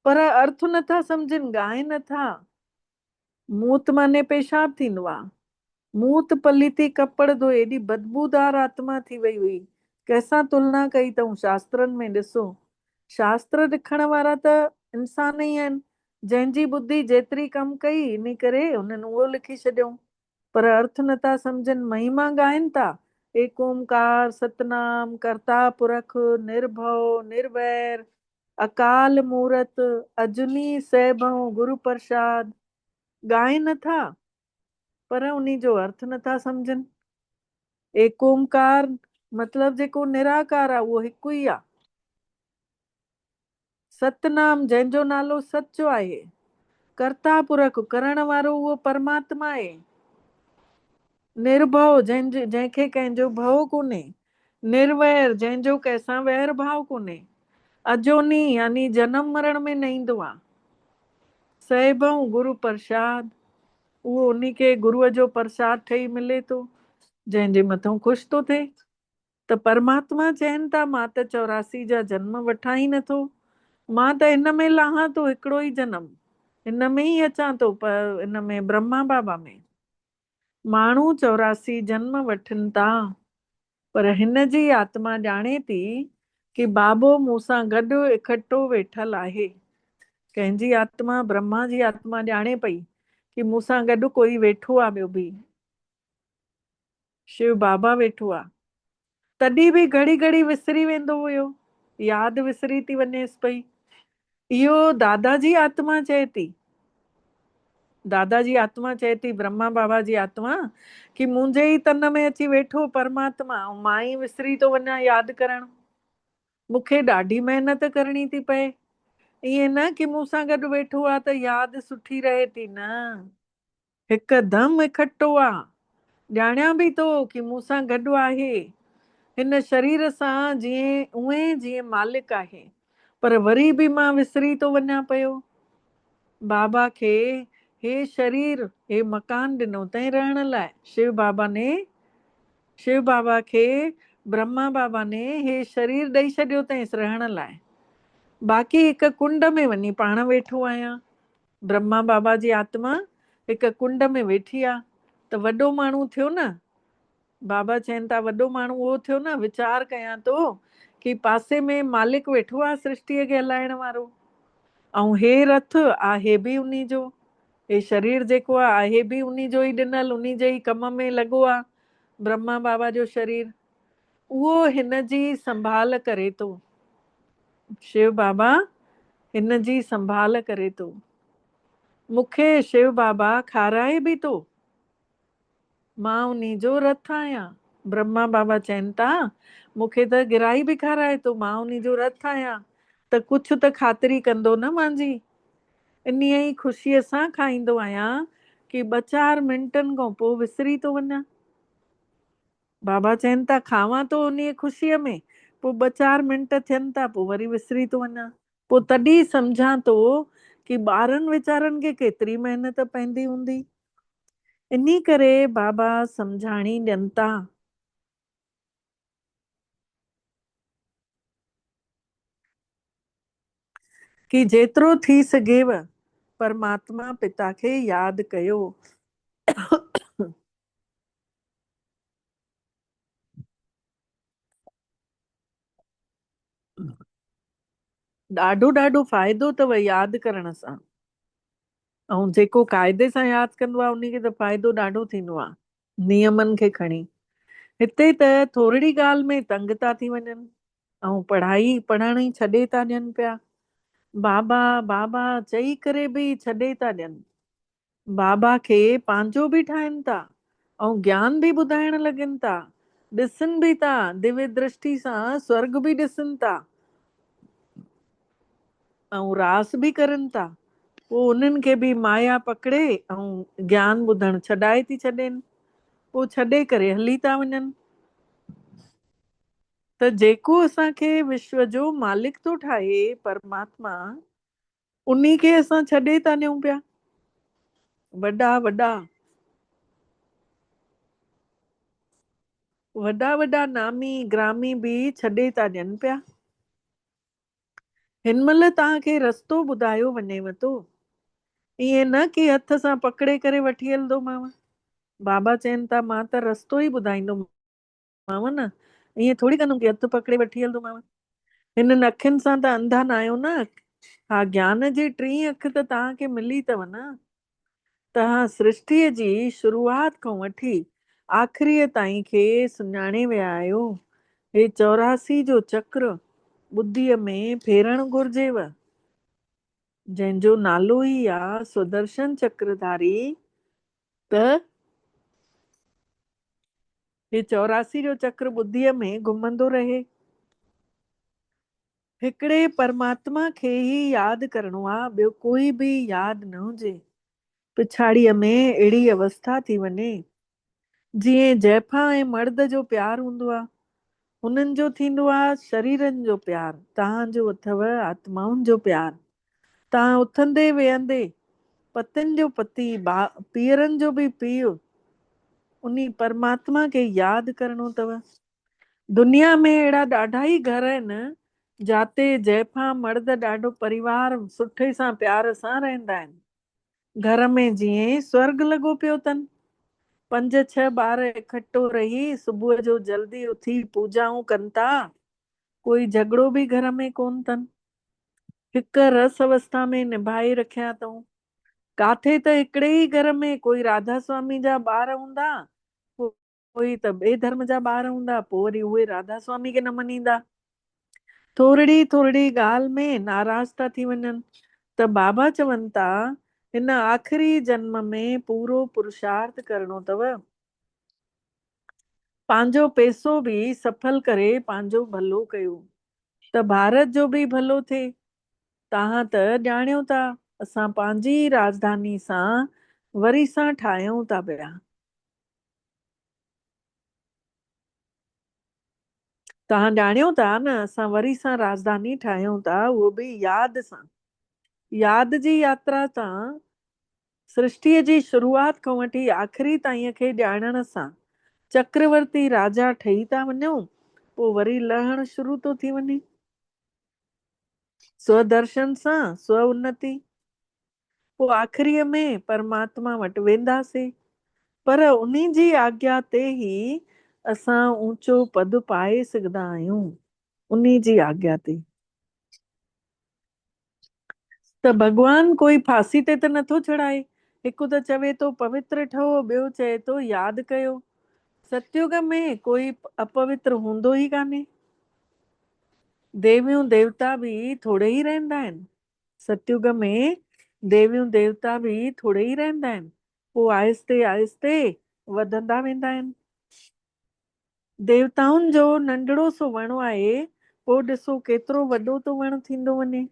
पर अर्थ नथा सम्झनि, ॻाए नथा। मूत माने पेशाब थींदो आहे। मूत पलीती कपड़ धोए, एॾी बदबूदार आत्मा थी वई हुई। कंहिंसां तुलना कई अथऊं शास्त्रनि में? ॾिसो, शास्त्र लिखण वारा त इंसान ई आहिनि, जंहिंजी बुद्धि जेतिरी कमु कई इन करे हुननि उहो लिखी छॾियऊं। पर अर्थ नथा सम्झनि, महिमा ॻाइनि था। एक ओंकार सतनाम करता पुरख निर्भव निर्वैर अकाल मूरत अजनी सैभव गुरु प्रसाद ॻाइनि नथा, पर उन्ही जो अर्थ नथा सम्झनि। एक ओंकार मतलब जेको निराकार आहे उहो हिकु ई आहे। सतनाम जंहिंजो नालो सचो आहे। करता पुरख करण वारो उहो परमात्मा आहे। निर्भव जंहिंखे कंहिंजो भव कोन्हे। निर्वैर जंहिंजो कंहिंसां वैर भाव कोन्हे। अजोनी यानी जनम मरण में न ईंदो आहे। सैभव गुरु प्रसाद, उहो उन्ही खे गुरूअ जो प्रसाद ठही मिले थो, जंहिंजे मथां ख़ुशि थो थिए। त परमात्मा चवनि था मां त 84 जा जन्म वठां ई नथो, मां त हिन में लाहां थो हिकिड़ो ई जनम, हिन में ई अचां थो, पर हिन में ब्रह्मा बाबा में। माण्हू 84 जन्म वठनि था, पर हिन जी आत्मा ॼाणे थी कि बाबो मूंसां गॾु इकठो वेठल आहे। कंहिंजी आत्मा? ब्रह्मा जी आत्मा ॼाणे पई कि मूंसां गॾु कोई वेठो आहे ॿियो बि, शिव बाबा वेठो आहे। तॾहिं बि घड़ी घड़ी विसरी वेंदो हुयो, यादि विसरी थी वञेसि पई। इहो दादा जी आत्मा चए थी। दादा जी आत्मा चए थी, ब्रह्मा बाबा जी आत्मा, कि मुंहिंजे ई तन में अची वेठो परमात्मा, ऐं मां ई विसरी थो वञा यादि करणु। मूंखे ॾाढी महिनत करणी थी पए। ईअं न कि मूंसां गॾु वेठो आहे त यादि सुठी रहे थी, न, हिकदमि इकठो आहे। ॼाणियां बि थो कि मूंसां गॾु आहे। हिन शरीर सां जीअं मालिक आहे, पर वरी बि मां विसरी थो वञा पियो। बाबा खे हे शरीर, हे मकान ॾिनो अथई रहण लाइ। शिव बाबा खे ब्रह्मा बाबा ने हे शरीर ॾेई छॾियो अथईंसि रहण लाइ। बाक़ी हिकु कुंड में वञी पाण वेठो आहियां। ब्रह्मा बाबा जी आत्मा हिकु कुंड में वेठी आहे, त वॾो माण्हू थियो न। बाबा चवनि था वॾो माण्हू उहो थियो न, वीचार कयां थो कि पासे में मालिक वेठो आहे सृष्टिअ खे हलाइण वारो, ऐं हे रथ आहे बि उन्ही जो, हे शरीर जेको आहे बि उन्ही जो ई ॾिनल, उन्ही जे ई कम में लॻो आहे। ब्रह्मा बाबा जो शरीर, उहो हिन जी संभाल करे थो। शिव बाबा हिन जी संभाल करे थो। मूंखे शिव बाबा खाराए बि थो। मां उन्ही जो रथ आहियां, ब्रह्मा बाबा चवनि था मूंखे त गिराई बि खाराए थो, मां उन जो रथ आहियां, त कुझु त ख़ातिरी कंदो न मुंहिंजी। इन ई ख़ुशीअ सां खाईंदो आहियां कि 2-4 मिंटनि खां पोइ विसरी थो वञा। बाबा चवनि था खावां तो उन ख़ुशीअ में, पोइ 2-4 मिंट थियनि था पोइ वरी विसरी थो वञा। पोइ तॾहिं सम्झां थो कि ॿारनि वीचारनि खे केतिरी महिनत पवंदी हूंदी। इन्ही करे बाबा सम्झाणी ॾियनि था कि जेतिरो थी सघेव परमात्मा पिता खे यादि कयो। ॾाढो ॾाढो फ़ाइदो अथव यादि करण सां। ऐं जेको क़ाइदे सां यादि कंदो आहे उनखे त फ़ाइदो ॾाढो थींदो आहे नियमनि खे खणी। हिते त थोरी ॻाल्हि में तंग था थी वञनि ऐं पढ़ाई पढ़ण ई छॾे था ॾियनि पिया। बाबा बाबा चई करे बि छॾे था ॾियनि। बाबा खे पंहिंजो बि ठाहिनि था ऐं ज्ञान बि ॿुधाइण लॻनि था, ॾिसनि बि था दिव्य दृष्टि सां स्वर्ग बि ॾिसनि था ऐं रास बि करनि था। पोइ उन्हनि खे बि माया पकड़े ऐं ज्ञान ॿुधण छॾाए थी छॾनि, पोइ छॾे करे हली था वञनि। त जेको असांखे विश्व जो मालिक थो ठाहे परमात्मा, उन्ही खे असां छॾे था ॾियूं पिया। वॾा वॾा वॾा वॾा नामी ग्रामी बि छॾे था ॾियनि पिया। हिन महिल तव्हांखे रस्तो ॿुधायो वञेव थो, ईअं न कि हथ सां पकड़े करे वठी हलंदोमांव। बाबा चवनि था मां त रस्तो ई ॿुधाईंदोमांव न, ईअं थोरी कंदुमि कि हथ पकड़े वठी हलंदोमांव। हिननि अखियुनि सां त अंधा न आहियो न। हा, ज्ञान जी 3 अख त तव्हांखे मिली अथव न। तव्हां सृष्टिअ जी शुरूआत खां वठी आख़िरीअ ताईं खे सुञाणे विया आहियो। हे 84 जो चक्र ॿुद्धीअ में फेरणु घुर्जेव, जंहिंजो नालो ई आहे सुदर्शन चक्रधारी। त हे 84 जो चक्र ॿुद्धीअ में घुमंदो रहे। हिकिड़े परमात्मा खे ई यादि करिणो आहे, ॿियो कोई बि यादि न हुजे। पिछाड़ीअ में अहिड़ी अवस्था थी वञे जीअं जाइफ़ा ऐं मर्द जो प्यार हूंदो आहे, हुननि जो थींदो आहे शरीरनि जो प्यार, तव्हांजो अथव आत्माउनि जो प्यार। तव्हां उथंदे वेहंदे पतिनि जो पति पीअरनि जो बि पीउ उन्ही परमात्मा खे यादि करिणो अथव। दुनिया में अहिड़ा ॾाढा ई घर आहिनि जाते जाइफ़ा मर्द ॾाढो परिवार सुठे सां प्यार सां रहंदा आहिनि। घर में जीअं स्वर्ग लॻो पियो अथनि। 5-6 ॿार इकठो रही सुबुह जो जल्दी उथी पूजाऊं कनि था, कोई झगड़ो बि घर में कोन अथनि। हिक रस अवस्था में निभाए रखिया अथऊं। काथे त हिकिड़े ई घर में कोई राधा स्वामी जा ॿार हूंदा, कोई त ॿिए धर्म जा ॿार हूंदा, पोइ वरी उहे राधा स्वामी खे न मञींदा। थोरी थोरी ॻाल्हि में नाराज़ था थी वञनि। त बाबा चवनि था हिन आख़िरी जन्म में पूरो पुरुषार्थ करिणो अथव। पंहिंजो पैसो बि सफल करे पंहिंजो भलो कयो, त भारत जो बि भलो थिए। तव्हां त ॼाणियो था असां पंहिंजी राजधानी सां वरी सां ठाहियूं था पिया। तव्हां ॼाणियो था न असां वरी सां राजधानी ठाहियूं था, उहो बि यादि सां। यादि जी यात्रा सां सृष्टिअ जी शुरूआत खां वठी आख़िरी ताईं खे ॼाणण सां चक्रवर्ती राजा ठही था वञूं, पोइ वरी लहण शुरू थो थी वञे। स्वदर्शन सां स्व उन्नति, पोइ आख़िरीअ में परमात्मा वटि वेंदासीं। पर उन्ही जी आज्ञा ते ई असां ऊंचो पद पाए सघंदा आहियूं, उन्ही जी आज्ञा ते। त भॻवान कोई फांसी ते त नथो चढ़ाए। हिकु त चवे थो पवित्र ठहो, ॿियो चए थो यादि कयो। सतयुग में कोई अपवित्र हूंदो ई कान्हे। देवियूं देवता बि थोड़े ई रहंदा आहिनि। सतयुग में देवियूं देवता बि थोड़े ई रहंदा आहिनि, पोइ आहिस्ते आहिस्ते वधंदा वेंदा आहिनि। देवताउनि जो नंढड़ो सो वणु आहे, पोइ ॾिसो केतिरो वॾो तो वणु थींदो वञे।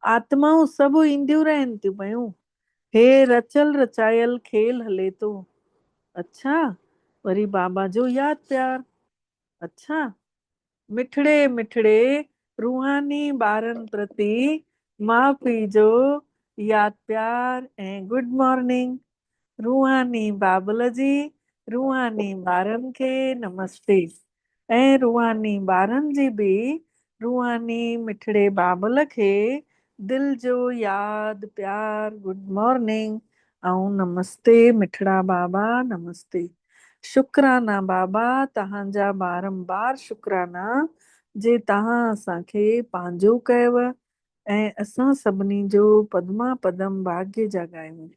आत्माऊं सभु ईंदियूं रहनि थियूं पयूं, हे रचियल रचायल खेल हले थो। अच्छा, वरी बाबा जो यादि प्यार। अच्छा, मिठड़े मिठड़े रूहानी ॿारनि प्रति माउ पीउ जो यादि प्यार ऐं गुड मॉर्निंग। रूहानी बाबल जी रूहानी ॿारनि खे नमस्ते, ऐं रूहानी ॿारनि जी बि रूहानी मिठड़े बाबल खे दिल जो यादि प्यार गुड मॉर्निंग ऐं नमस्ते मिठड़ा बाबा नमस्ते। शुक्राना बाबा, तव्हांजा बारंबार शुक्राना जे तव्हां असांखे पंहिंजो कयव ऐं असां सभिनी जो पदमा पदम भाग्य जगायो।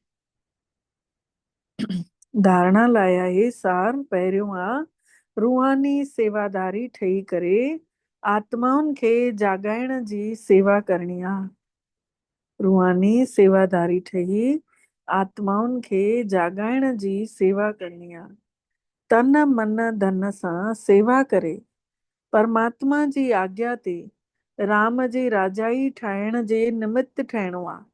धारणा लाइ आहे सार पहिरियों आहे रूहानी सेवादारी ठही करे आत्माउनि खे जाॻाइण जी सेवा करणी आहे। रूहानी सेवादारी ठही आत्माउनि खे जाॻाइण जी सेवा करणी आहे। तन मन धन सां सेवा करे परमात्मा जी आज्ञा ते राम जी राजाई ठाहिण जे निमित्त ठहिणो आहे।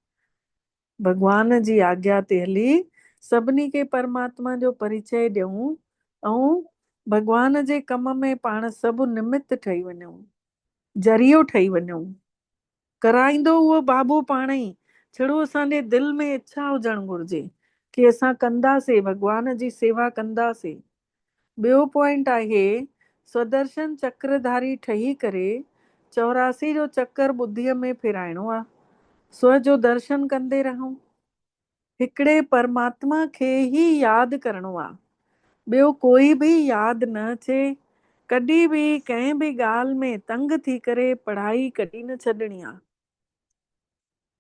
भॻवान जी आज्ञा ते हली सभिनी खे परमात्मा जो परिचय ॾियूं ऐं भॻवान जे कम में पाण सभु निमित्त ठही वञूं, ज़रियो ठही वञूं। कराईंदो उहो बाबू पाण ई, छड़ो असांजे दिलि में इच्छा हुजणु घुरिजे कि असां कंदासीं, भॻवान जी सेवा कंदासीं। ॿियो पॉइंट आहे स्वदर्शन चक्रधारी ठही करे 84 जो चक्कर ॿुद्धीअ में फिराइणो आहे। स्व जो दर्शन कंदे रहूं, हिकिड़े परमात्मा खे ई यादि करिणो आहे, ॿियो कोई बि यादि न अचे। कॾहिं बि कंहिं बि ॻाल्हि में तंग थी करे पढ़ाई कॾहिं न छॾणी आहे।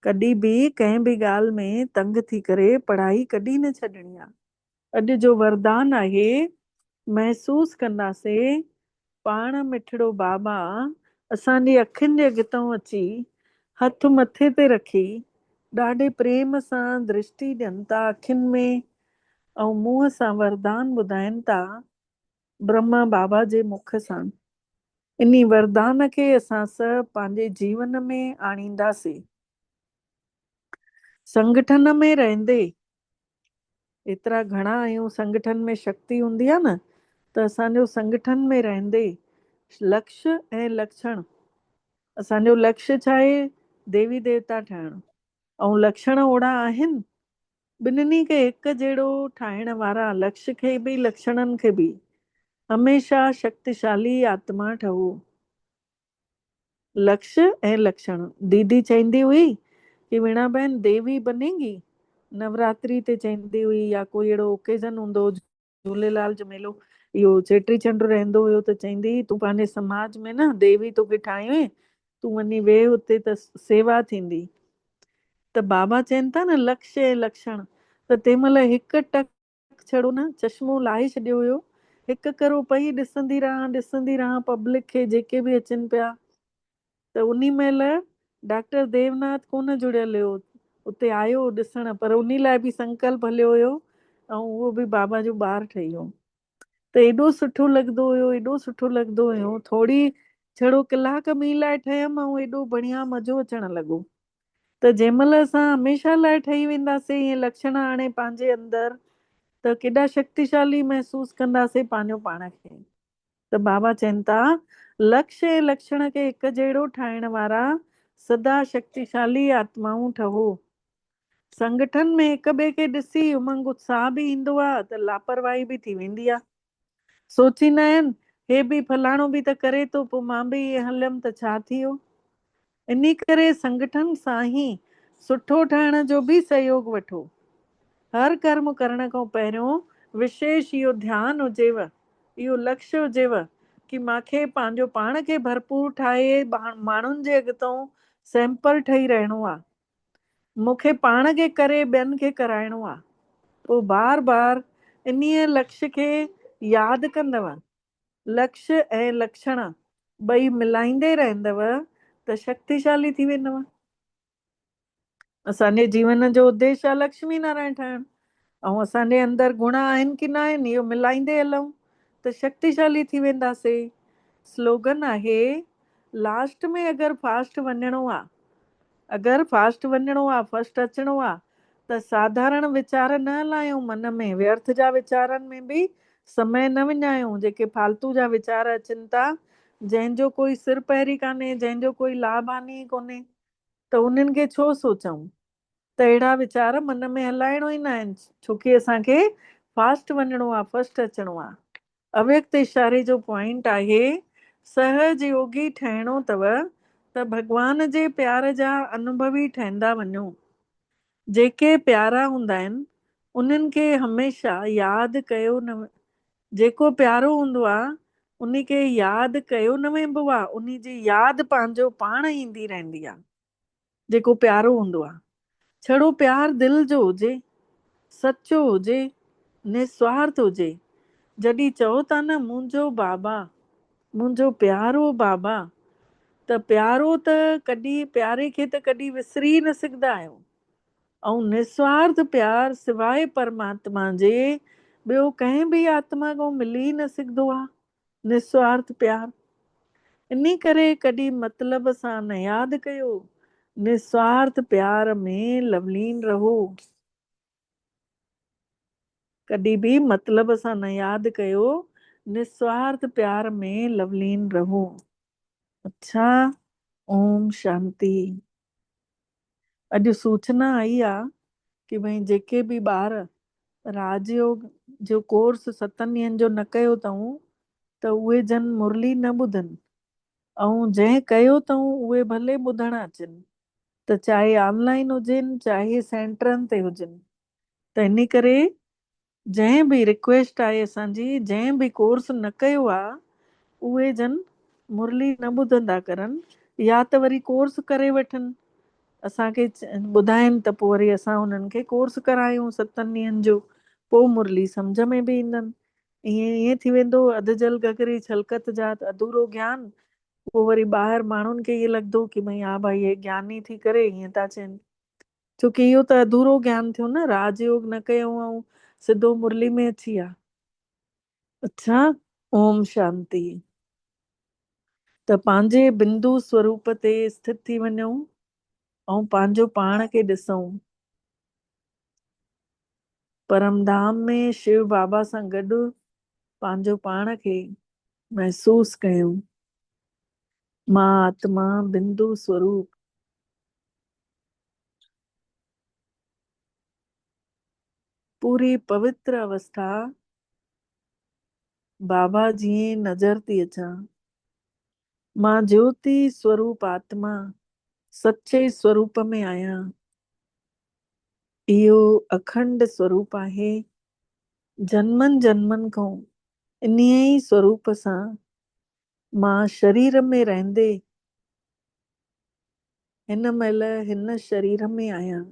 कॾहिं बि कंहिं बि ॻाल्हि में तंग थी करे पढ़ाई कॾहिं न छॾणी आहे। अॼु जो वरदान आहे महसूस कंदासीं पाण मिठड़ो बाबा असांजी अखियुनि जे अॻितां अची हथ मथे ते रखी ॾाढे प्रेम सां दृष्टि ॾियनि था अखियुनि में ऐं मुंहं सां वरदान ॿुधाइनि था ब्रह्मा बाबा जे मुख सां। इन वरदान खे असां सभु पंहिंजे जीवन में आणींदासीं। संगठन में रहंदे, एतिरा घणा आहियूं, संगठन में शक्ति हूंदी आहे न, त असांजो संगठन में रहंदे लक्ष्य ऐं लक्षण, असांजो लक्ष्य छा आहे, देवी देवता ठहिणु, ऐं लक्षण ओड़ा आहिनि ॿिन्हिनि खे हिकु जहिड़ो ठाहिण वारा, लक्ष्य खे बि लक्षणनि खे बि हमेशा शक्तिशाली आत्मा ठहो। लक्ष्य ऐं लक्षण। दीदी चवंदी हुई कि वीणा बहन देवी बनेगी, नवरात्रि ते चवंदी हुई, या कोई अहिड़ो ओकेज़न हूंदो, झूलेलाल जो मेलो, इहो चेटी चंड रहंदो हुयो, त चवंदी हुई तूं पंहिंजे समाज में न देवी तोखे ठाहियूं, तूं वञी वेह हुते त सेवा थींदी। त बाबा चवनि था न लक्ष्य ऐं लक्षण, त तंहिं महिल हिकु टक छड़ो न चश्मो लाहे छॾियो हुयो, हिकु करो पई ॾिसंदी रहां पब्लिक खे जेके बि अचनि पिया। त उन महिल डॉक्टर देवनाथ कोन जुड़ियल हुयो, उते आयो ॾिसण, पर उन लाइ बि संकल्प हलियो हुयो ऐं उहो बि बाबा जो ॿार ठही वियो। त एॾो सुठो लॻंदो हुयो, एॾो सुठो लॻंदो हुयो, थोरी छड़ो कलाक ॿी लाइ ठहियमि ऐं एॾो बढ़िया मज़ो अचणु लॻो। त जंहिं महिल असां हमेशह लाइ ठही वेंदासीं ईअं लक्षण हाणे पंहिंजे अंदरि, त केॾा शक्तिशाली महसूस कंदासीं पंहिंजो पाण खे। त बाबा चवनि था लक्ष्य ऐं लक्षण खे हिकु जहिड़ो ठाहिण वारा सदा शक्तिशाली आत्माऊं ठहो। संगठन में हिक ॿिए खे ॾिसी उमंग उत्साह बि ईंदो आहे त लापरवाही बि थी वेंदी आहे। सोचींदा आहिनि हे बि फलाणो बि त करे थो, पोइ मां बि हलियमि त छा थी वियो। इन करे संगठन सां ई सुठो ठहण जो बि सहयोग वठो। हर कर्म करण खां पहिरियों विशेष इहो ध्यानु हुजेव, इहो लक्ष्य हुजेव कि मूंखे पंहिंजो पाण खे भरपूर ठाहे माण्हुनि जे अॻितां सैंपल ठही रहणो आहे। मूंखे पाण खे करे ॿियनि खे कराइणो आहे। पोइ बार बार इन्हीअ लक्ष्य खे यादि कंदव, लक्ष्य ऐं लक्षण ॿई मिलाईंदे रहंदव त शक्तिशाली थी वेंदव। असांजे जीवन जो उद्देश्य आहे लक्ष्मी नारायण ठहिणु, ऐं असांजे अंदरि गुण आहिनि कि न आहिनि, इहो मिलाईंदे हलूं त शक्तिशाली थी वेंदासीं। स्लोगन आहे, लास्ट में अगरि फास्ट वञिणो आहे, अगरि फास्ट वञिणो आहे, फर्स्ट अचिणो आहे, त साधारण वीचार न हलायूं मन में, व्यर्थ जा वीचारनि में बि समय न विञायूं। जेके फालतू जा वीचार अचनि था, जंहिंजो कोई सिर पहिरी कान्हे, जंहिंजो कोई लाभ हानि कोन्हे, त उन्हनि खे छो सोचूं। त अहिड़ा वीचार मन में हलाइणो ई न आहिनि, छोकी असांखे फास्ट वञिणो आहे, फर्स्ट अचिणो आहे। अव्यक्त इशारे जो पॉइंट आहे, सहज योगी ठहिणो अथव त भॻवान जे प्यार जा अनुभवी ठहंदा वञो। जेके प्यारा हूंदा आहिनि उन्हनि खे हमेशह यादि कयो न, जेको प्यारो हूंदो आहे उन खे यादि कयो न वेंदो आहे, उन जी यादि पंहिंजो पाण ईंदी रहंदी आहे। जेको प्यारो हूंदो आहे, छड़ो प्यार दिलि जो हुजे, सचो हुजे, निस्वार्थ हुजे। जॾहिं चओ था न मुंहिंजो बाबा, मुंहिंजो प्यारो बाबा, त प्यारो त कॾहिं, प्यारे खे त कॾहिं विसरी न सघंदा आहियूं। ऐं निस्वार्थ प्यार सिवाय परमात्मा जे ॿियो कंहिं बि आत्मा खां मिली न सघंदो आहे। निस्वार्थ प्यार इन करे कॾहिं मतलब सां न यादि कयो, निस्वार्थ प्यार में लवलीन रहो। कॾहिं बि मतलब सां न यादि कयो, निस्वार्थ प्यार में लवलीन रहो। अच्छा, ओम शांति। अॼु सूचना आई आहे कि भई जेके बि ॿार राजयोग जो कोर्स 7 ॾींहंनि जो न कयो अथऊं त उहे जन मुरली न ॿुधनि, ऐं जंहिं कयो अथऊं उहे भले ॿुधण अचनि, त चाहे ऑनलाइन हुजनि चाहे सेंटरनि ते हुजनि। त इन करे जंहिं बि रिक्वेस्ट आहे असांजी, जंहिं बि कोर्स न कयो आहे उहे जन मुरली न ॿुधंदा करनि, या त वरी कोर्स करे वठनि, असांखे ॿुधाइनि त पोइ वरी असां उन्हनि खे कोर्स करायूं 7 ॾींहंनि जो, पोइ मुरली सम्झ में बि ईंदनि। ईअं थी वेंदो अधु जल गगरी छलकत जात, अधूरो ज्ञान। पोइ वरी ॿाहिरि माण्हुनि खे ईअं लॻंदो कि भई हा भाई हे ज्ञानी थी करे ईअं था चवनि, छोकी इहो त अधूरो ज्ञान थियो न, राजयोग न कयो ऐं सिधो मुरली में अची विया। अच्छा, ओम शांति। त पंहिंजे बिंदु स्वरूप ते स्थित थी वञूं ऐं पंहिंजो पाण खे ॾिसूं। परमधाम में शिव बाबा सां गॾु पंहिंजो पाण खे महसूस कयूं। मां आत्मा बिंदु स्वरूप। पूरी पवित्र अवस्था बाबा जी नज़र थी अचां। मां ज्योति स्वरूप आत्मा सच्चे स्वरूप में आहियां। इहो अखंड स्वरूप आहे। जन्मनि जन्मनि खां इन ई स्वरूप सां मां शरीर में रहंदे हिन महिल हिन शरीर में आहियां।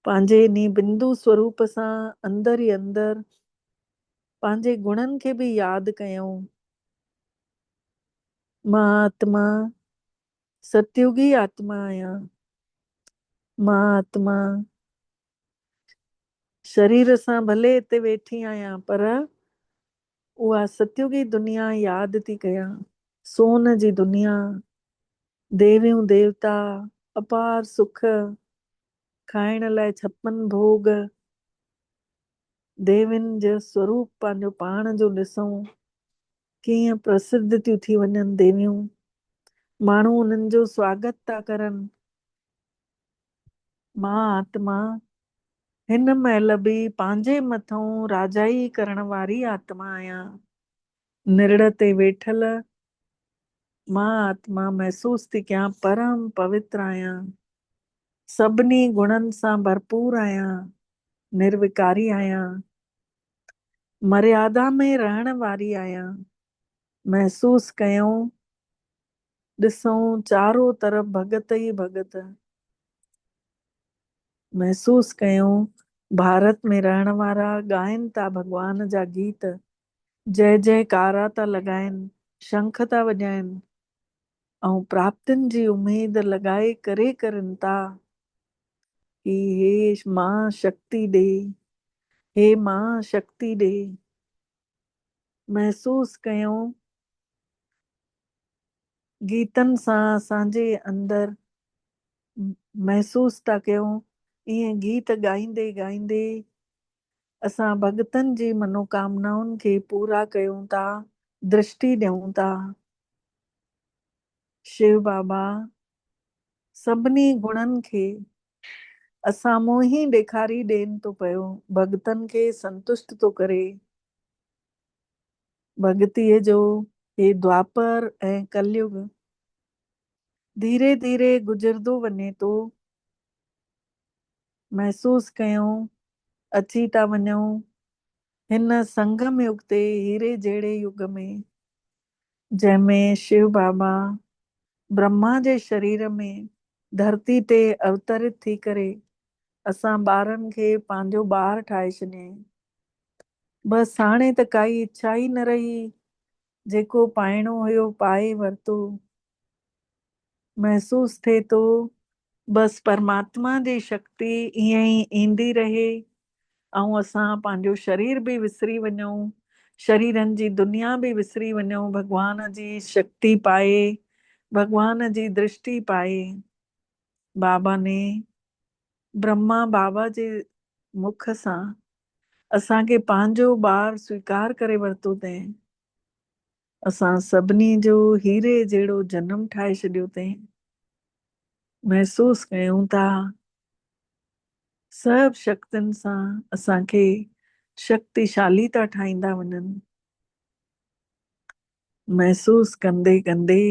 पंहिंजे इन बिंदु स्वरूप सां अंदर ई अंदर पंहिंजे गुणनि खे बि यादि कयूं। मां आत्मा सतयुगी आत्मा आहियां। मां आत्मा शरीर सां भले हिते वेठी आहियां, पर उहा सतयुगी दुनिया यादि थी कयां। सोन जी दुनिया, देवियूं देवता, अपार सुख, खाइण लाइ 56 भोग, देवियुनि जो स्वरूप पंहिंजो पाण जो ॾिसूं। कीअं प्रसिद्ध थियूं थी वञनि देवियूं, माण्हू उन्हनि जो स्वागत था करनि। मां आत्मा हिन महिल बि पंहिंजे मथां राजाई करण वारी आत्मा आहियां। निरड़ ते वेठल मां आत्मा महसूस थी कयां परम पवित्र आहियां। सभिनी गुणनि सां भरपूर आहियां। निर्विकारी आहियां। मर्यादा में रहण वारी आहियां। महसूस कयूं, ॾिसूं चारो तरफ़ भगत ई भगत। महसूस कयूं भारत में रहण वारा ॻाइनि था भॻवान जा गीत, जय जयकारा था लॻाइनि, शंख था वॼाइनि ऐं प्राप्तियुनि जी उमेद लॻाए करे करनि था। कि हे मां शक्ति ॾे, हे मां शक्ति ॾे। महसूस कयूं गीतनि सां असांजे अंदर, महसूस था कयूं ईअं गीत ॻाईंदे ॻाईंदे असां भगतनि जी मनोकामनाउनि खे पूरा कयूं था, दृष्टि ॾियूं था। शिव बाबा सभिनी गुणनि खे असाम्हूं ई ॾेखारी ॾियनि थो पियो, भगतनि खे संतुष्ट थो करे। भगतीअ जो हे द्वापर ऐं कलयुग धीरे धीरे गुज़रंदो वञे थो। महसूस कयूं अची था वञूं हिन संगम युग ते, हीरे जहिड़े युग में, जंहिंमें शिव बाबा ब्रह्मा जे शरीर में धरती ते अवतरित थी करे असां ॿारनि खे पंहिंजो ॿार ठाहे छॾियईं। बसि हाणे त काई इच्छा ई न रही, जेको पाइणो हुयो पाए वरितो। महसूस थिए थो बसि परमात्मा जी शक्ति ईअं ई ईंदी रहे ऐं असां पंहिंजो शरीर बि विसरी वञूं, शरीरनि जी दुनिया बि विसरी वञूं, भॻवान जी शक्ति पाए, भॻवान जी दृष्टि पाए। बाबा ने ब्रह्मा बाबा जे मुख सां असांखे पंहिंजो ॿार स्वीकार करे वरितो अथईं। असां सभिनी जो हीरे जहिड़ो जनम ठाहे छॾियो अथईं। महसूस कयूं था सभु शक्तियुनि सां असांखे शक्तिशाली था ठाहींदा वञनि। महसूस कंदे कंदे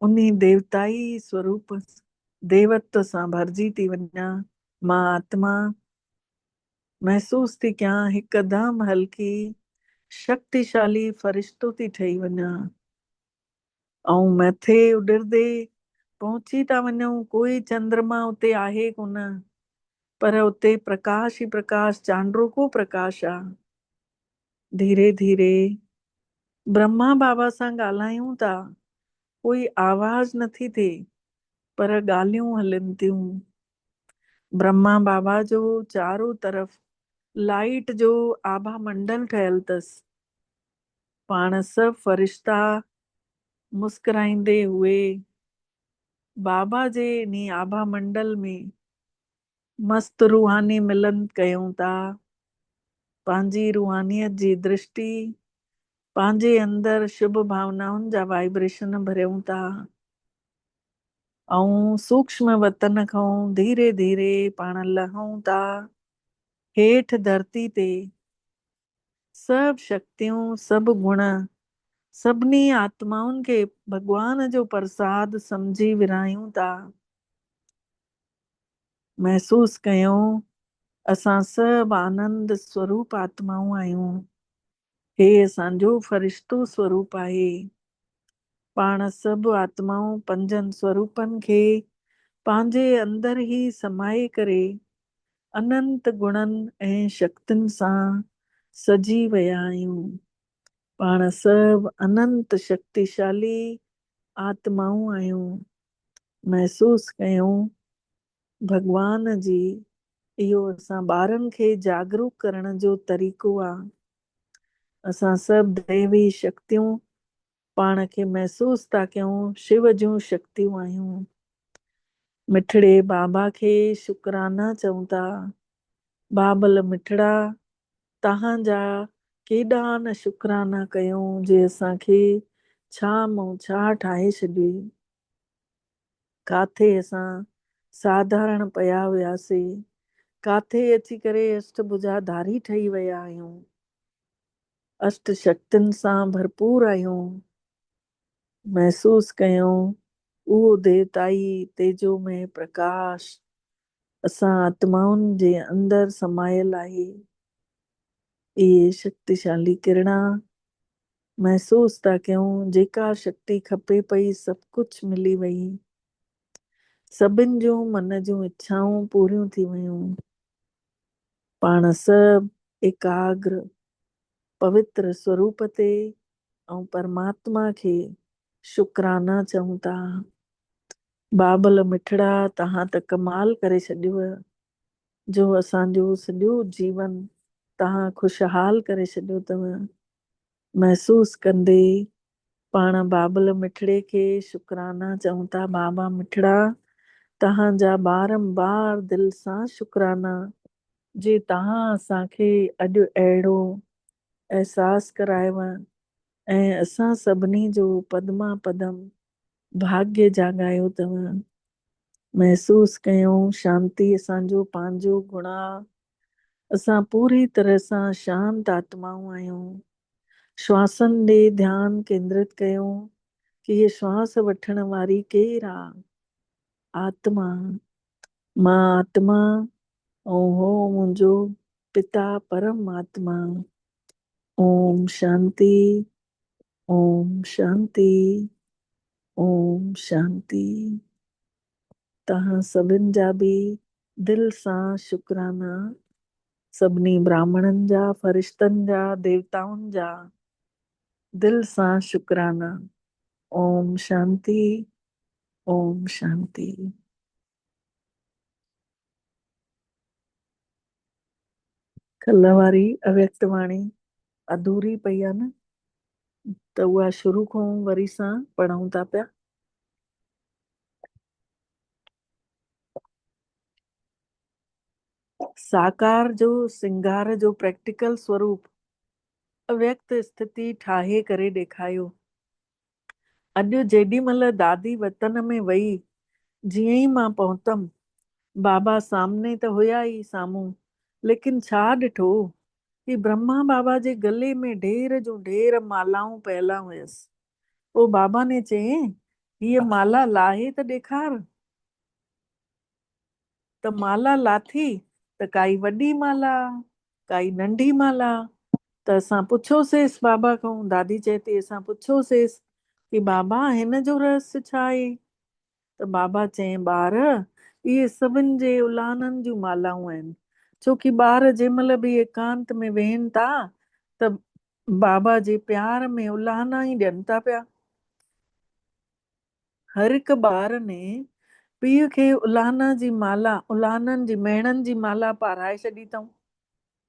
उन्ही देवताई स्वरूप देवत्व सां भरिजी थी वञा। मां आत्मा महसूस थी कयां हिकदमि हल्की शक्तिशाली फरिश्तो थी ठही वञा ऐं मथे उॾंदे पहुची था वञूं। कोई चंद्रमा उते आहे कोन, पर उते प्रकाश ई प्रकाश, चांड्रो प्रकाश आहे। धीरे धीरे ब्रह्मा बाबा सां ॻाल्हायूं था, कोई आवाज नथी थिए पर ॻाल्हियूं हलनि थियूं। ब्रह्मा बाबा जो चारों तरफ लाइट जो आभा मंडल ठहियल अथसि। पाण सभु फरिश्ता मुस्कुराईंदे हुए बाबा जे इन आभा मंडल में मस्त रूहानी मिलन कयूं था। पंहिंजी रूहानियत जी दृष्टि पंहिंजे अंदर शुभ भावनाउनि जा वाइब्रेशन भरियूं था ऐं सूक्ष्म वतन खां धीरे धीरे पाण लहूं था हेठि धरती ते। सभु शक्तियूं, सभु गुण, सभिनी आत्माउनि खे भॻवान जो प्रसाद सम्झी विरायूं था। महसूस कयूं असां सभु आनंद स्वरूप आत्माऊं आहियूं। हे असांजो फरिश्तो स्वरूप आहे। पाण सभु आत्माऊं पंजनि स्वरूपनि खे पंहिंजे अंदर ई समाए करे अनंत गुणनि ऐं शक्तियुनि सां सजी विया आहियूं। पाण सभु अनंत शक्तिशाली आत्माऊं आहियूं। महसूस कयूं भॻवान जी इहो असां ॿारनि खे जागरूक करण जो तरीक़ो आहे। असां सभु दैवी शक्तियूं पाण खे महसूस था कयूं शिव जूं शक्तियूं आहियूं। मिठड़े बाबा खे शुकराना चऊं था। बाबल मिठड़ा तव्हांजा केॾा न शुकराना कयूं जे असांखे छा मूं छा ठाहे छॾियो। काथे असां साधारण पिया हुआसीं, काथे अची करे अष्टभुजाधारी ठही विया आहियूं। अष्ट शक्तियुनि सां भरपूर आहियूं। महसूस कयूं उहो देवताई तेजोमय प्रकाश असां आत्माउनि जे अंदर समायल आहे। इहे शक्तिशाली किरणा महसूस था कयूं जेका शक्ति खपे पई सभु कुझु मिली वई। सभिनि जूं मन जूं इच्छाऊं पूरियूं थी वियूं। पाण सभु एकाग्र पवित्र स्वरूप ते ऐं परमात्मा खे शुकराना चऊं था। बाबल मिठड़ा तव्हां त कमाल करे छॾियो। जो असांजो सॼो जीवन तव्हां खुशहाल करे छॾियो अथव। महसूस कंदे पाण बाबल मिठड़े खे शुकराना चऊं था। बाबा मिठड़ा, तव्हांजा बारंबार दिल सां शुकराना जे तव्हां असांखे अॼु अहिड़ो एहसास करायव ऐं असां सभिनी जो पदमा पदम भाग्य जाॻायो अथव। महसूस कयूं शांति असांजो पंहिंजो गुण आहे। असां पूरी तरह सां शांत आत्माऊं आहियूं। श्वासन ॾे ध्यानु केंद्रित कयूं कि हीअ श्वास वठण वारी केरु आहे? आत्मा। मां आत्मा ऐं हो मुंहिंजो पिता परमात्मा। ओम शांति, ओम शांति, ओम शांति। तव्हां सभिनि जा बि दिल सां शुकराना, सभिनी ब्राह्मणनि जा, फरिश्तनि जा, देवताउनि जा दिल सां शुकराना। ओम शांति, ओम शांति। कल्ह वारी अव्यक्त वाणी अधूरी पई आहे न, त उहा शुरू खां वरी सां पढ़ूं था पिया। साकार जो सिंगार जो प्रैक्टिकल स्वरूप अव्यक्त स्थिति ठाहे करे ॾेखारियो। अॼु जेॾी महिल दादी वतन में वई, जीअं ई मां पहुतमि, बाबा सामने त हुया ई साम्हूं, लेकिन छा ॾिठो कि ब्रह्मा बाबा जे गले में ढेर जूं ढेर मालाऊं पयला हुयसि। पोइ बाबा ने चयईं, हीअ माला लाहे त ॾेखार। त माला लाथी त काई वॾी माला, काई नंढी माला। त असां पुछियोसींसि बाबा खां, दादी चए थी असां पुछियोसींसि कि बाबा हिन जो रहस्य छा आहे? त बाबा चयईं, ॿार इहे सभिनि जे उलाननि जूं मालाऊं आहिनि। छोकी ॿार जंहिं महिल बि एकांत में वेहनि था त बाबा जे प्यार में उलाना ई ॾियनि था पिया। हर हिकु ॿार ने पीउ खे उलाना जी माला, उलाननि जी मेणनि जी माला पाराए छॾी अथऊं।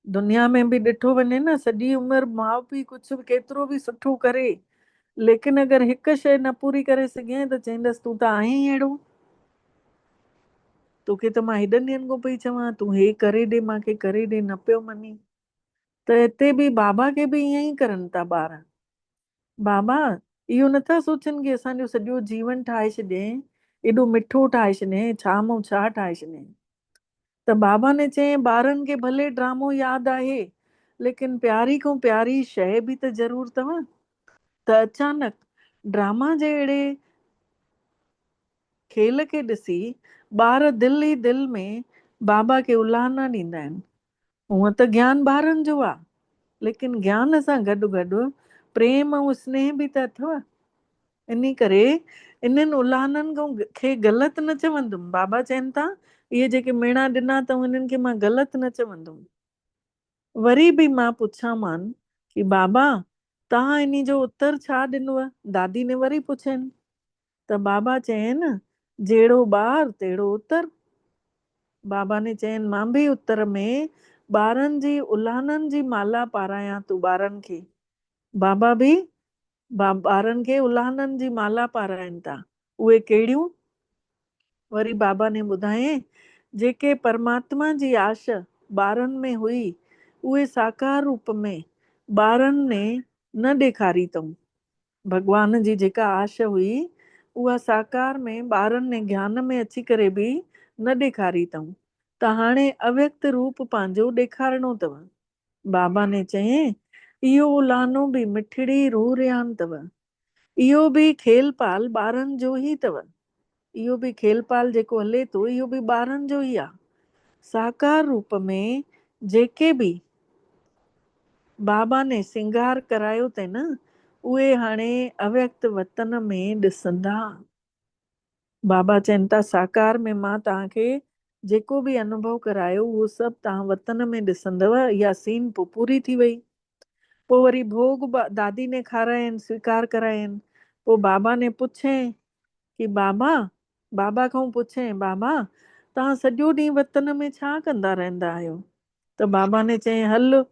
दुनिया में बि ॾिठो वञे न, सॼी उमिरि माउ पीउ कुझु बि केतिरो बि सुठो करे, लेकिन अगरि हिकु शइ न पूरी करे सघे त चईंदसि तूं त आहीं अहिड़ो, तोखे त मां हेॾनि ॾींहंनि खां पई चवां तूं हे करे ॾे, मूंखे करे ॾे, न पियो मञी। त हिते बि बाबा खे बि ईअं ई करनि था ॿार। बाबा इहो नथा सोचनि कि असांजो सॼो जीवन ठाहे छॾियईं, एॾो मिठो ठाहे छॾियईं, छा मूं छा ठाहे छॾियईं। त बाबा ने चयईं, ॿारनि खे भले ड्रामो यादि आहे, लेकिन प्यारी खां प्यारी शइ बि त ज़रूर अथव। त अचानक ड्रामा जे अहिड़े खेल खे ॾिसी ॿार दिल ई दिल में बाबा खे उलाहना ॾींदा आहिनि। हूअं त ज्ञान ॿारनि जो आहे, लेकिन ज्ञान सां गॾु गॾु प्रेम ऐं स्नेह बि त अथव। इन करे इन्हनि उलाहननि खे ग़लति न चवंदुमि। बाबा चवनि था इहे जेके मेणा ॾिना अथऊं इन्हनि खे मां ग़लति न चवंदुमि। वरी बि मां पुछांमानि कि बाबा तव्हां इन जो उत्तर छा ॾिनव? दादी ने वरी पुछनि त बाबा चयनि, जहिड़ो ॿार तहिड़ो उत्तर। बाबा ने चयनि, मां बि उत्तर में ॿारनि जी उलाहननि जी माला पारायां थो ॿारनि खे। बाबा बि ॿारनि खे उलाहननि जी माला पाराइनि था। उहे कहिड़ियूं? वरी बाबा ने ॿुधायईं, जेके परमात्मा जी आश ॿारनि में हुई, उहे साकार रूप में ॿारनि ने न ॾेखारी अथऊं। भॻवान जी जेका आश हुई उहा साकार में ॿारनि ने ज्ञान में अची करे बि न ॾेखारी अथऊं। त हाणे अव्यक्त रूप पंहिंजो ॾेखारिणो अथव। बाबा ने चयईं, इहो उलानो बि मिठड़ी रूह रियान अथव। इहो बि खेल पाल ॿारनि जो ई अथव। इहो बि खेल पाल जेको हले थो इहो बि ॿारनि जो ई आहे। साकार रूप में जेके बि बाबा ने सिंगार करायो अथई न, उहे हाणे अव्यक्त वतन में ॾिसंदा। बाबा चवनि था साकार में मां तव्हांखे जेको बि अनुभव करायो उहो सभु तव्हां वतन में ॾिसंदव। इहा सीन पोइ पूरी थी वई। पोइ वरी भोग दादी ने खाराइनि, स्वीकार कराइनि। पोइ बाबा ने पुछे कि बाबा खां पुछे, बाबा तव्हां सॼो ॾींहुं वतन में छा कंदा रहंदा आहियो? त बाबा ने चयईं, हल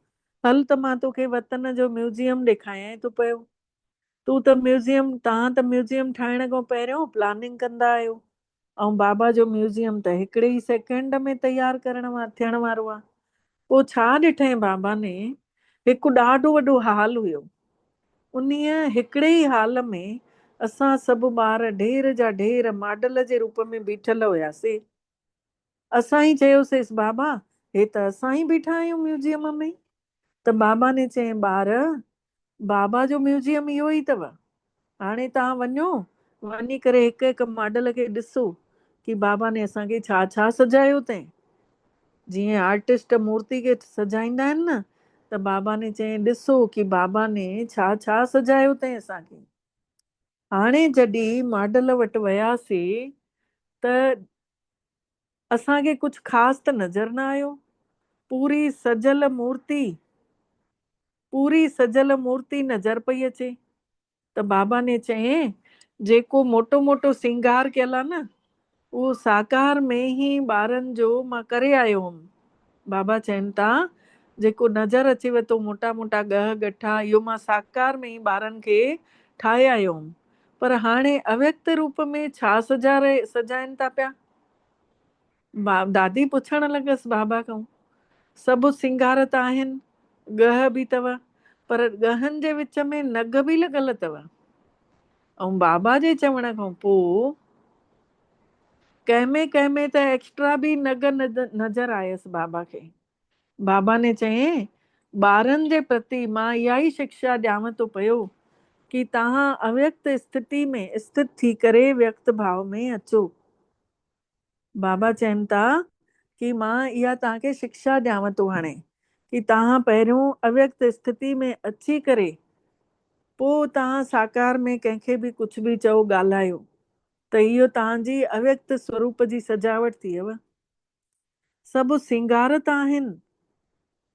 हल त मां तोखे वतन जो म्यूज़ियम ॾेखारियां थो पियो। तूं त म्यूज़ियम, तव्हां त म्यूज़ियम ठाहिण खां पहिरियों प्लानिंग कंदा आहियो, ऐं बाबा जो म्यूज़ियम त हिकिड़े ई सेकेंड में तयारु थियण वारो आहे। पोइ छा ॾिठईं बाबा ने, हिकु ॾाढो वॾो हाल हुयो। उन्हीअ हिकिड़े ई हाल में असां सभु ॿार ढेर जा ढेर मॉडल जे रूप में बीठल हुयासीं। असां ई चयोसींसि, बाबा हे त असां ई बीठा आहियूं म्यूज़ियम में। त बाबा ने चयईं, ॿार बाबा जो म्यूज़ियम इहो ई अथव। हाणे तव्हां वञो, वञी करे हिकु हिकु मॉडल खे ॾिसो कि बाबा ने असांखे छा छा सजायो अथईं। जीअं आर्टिस्ट मूर्ति खे सजाईंदा आहिनि न, त बाबा ने चयईं, ॾिसो कि बाबा ने छा छा सजायो अथईं असांखे। हाणे जॾहिं मॉडल वटि वियासीं त असांखे कुझु ख़ासि त नज़र न आयो। पूरी सजल मूर्ति नज़र पई अचे। त बाबा ने चयईं, जेको मोटो मोटो सिंगार कयल आहे न, उहो साकार में ई ॿारनि जो मां करे आयो हुअमि। बाबा चवनि था, जेको नज़र अचेव थो मोटा मोटा ॻह गठा, इहो मां साकार में ई ॿारनि खे ठाहे आयो हुअमि। पर हाणे अव्यक्त रूप में छा सजाइनि था पिया? दादी पुछण लॻसि बाबा खां। सभु सिंगार त आहिनि, ॻह बि अथव, पर ॻहनि जे विच में नग बि लॻल अथव। ऐं बाबा जे चवण खां पोइ कंहिंमें त एक्स्ट्रा बि नग नज़र आयसि बाबा खे। बाबा ने चयईं, ॿारनि जे प्रति मां इहा ई शिक्षा ॾियांव थो पियो कि तव्हां अव्यक्त स्थिति में स्थित थी करे व्यक्त भाव में अचो। बाबा चवनि था कि मां इहा तव्हांखे शिक्षा ॾियांव थो हाणे कि तव्हां पहिरियों अव्यक्त स्थिति में अची करे पोइ तव्हां साकार में कंहिंखे बि कुझु बि चओ, ॻाल्हायो, त इहो तव्हांजी अव्यक्त स्वरूप जी सजावट थियव। सभु सिंगार त आहिनि।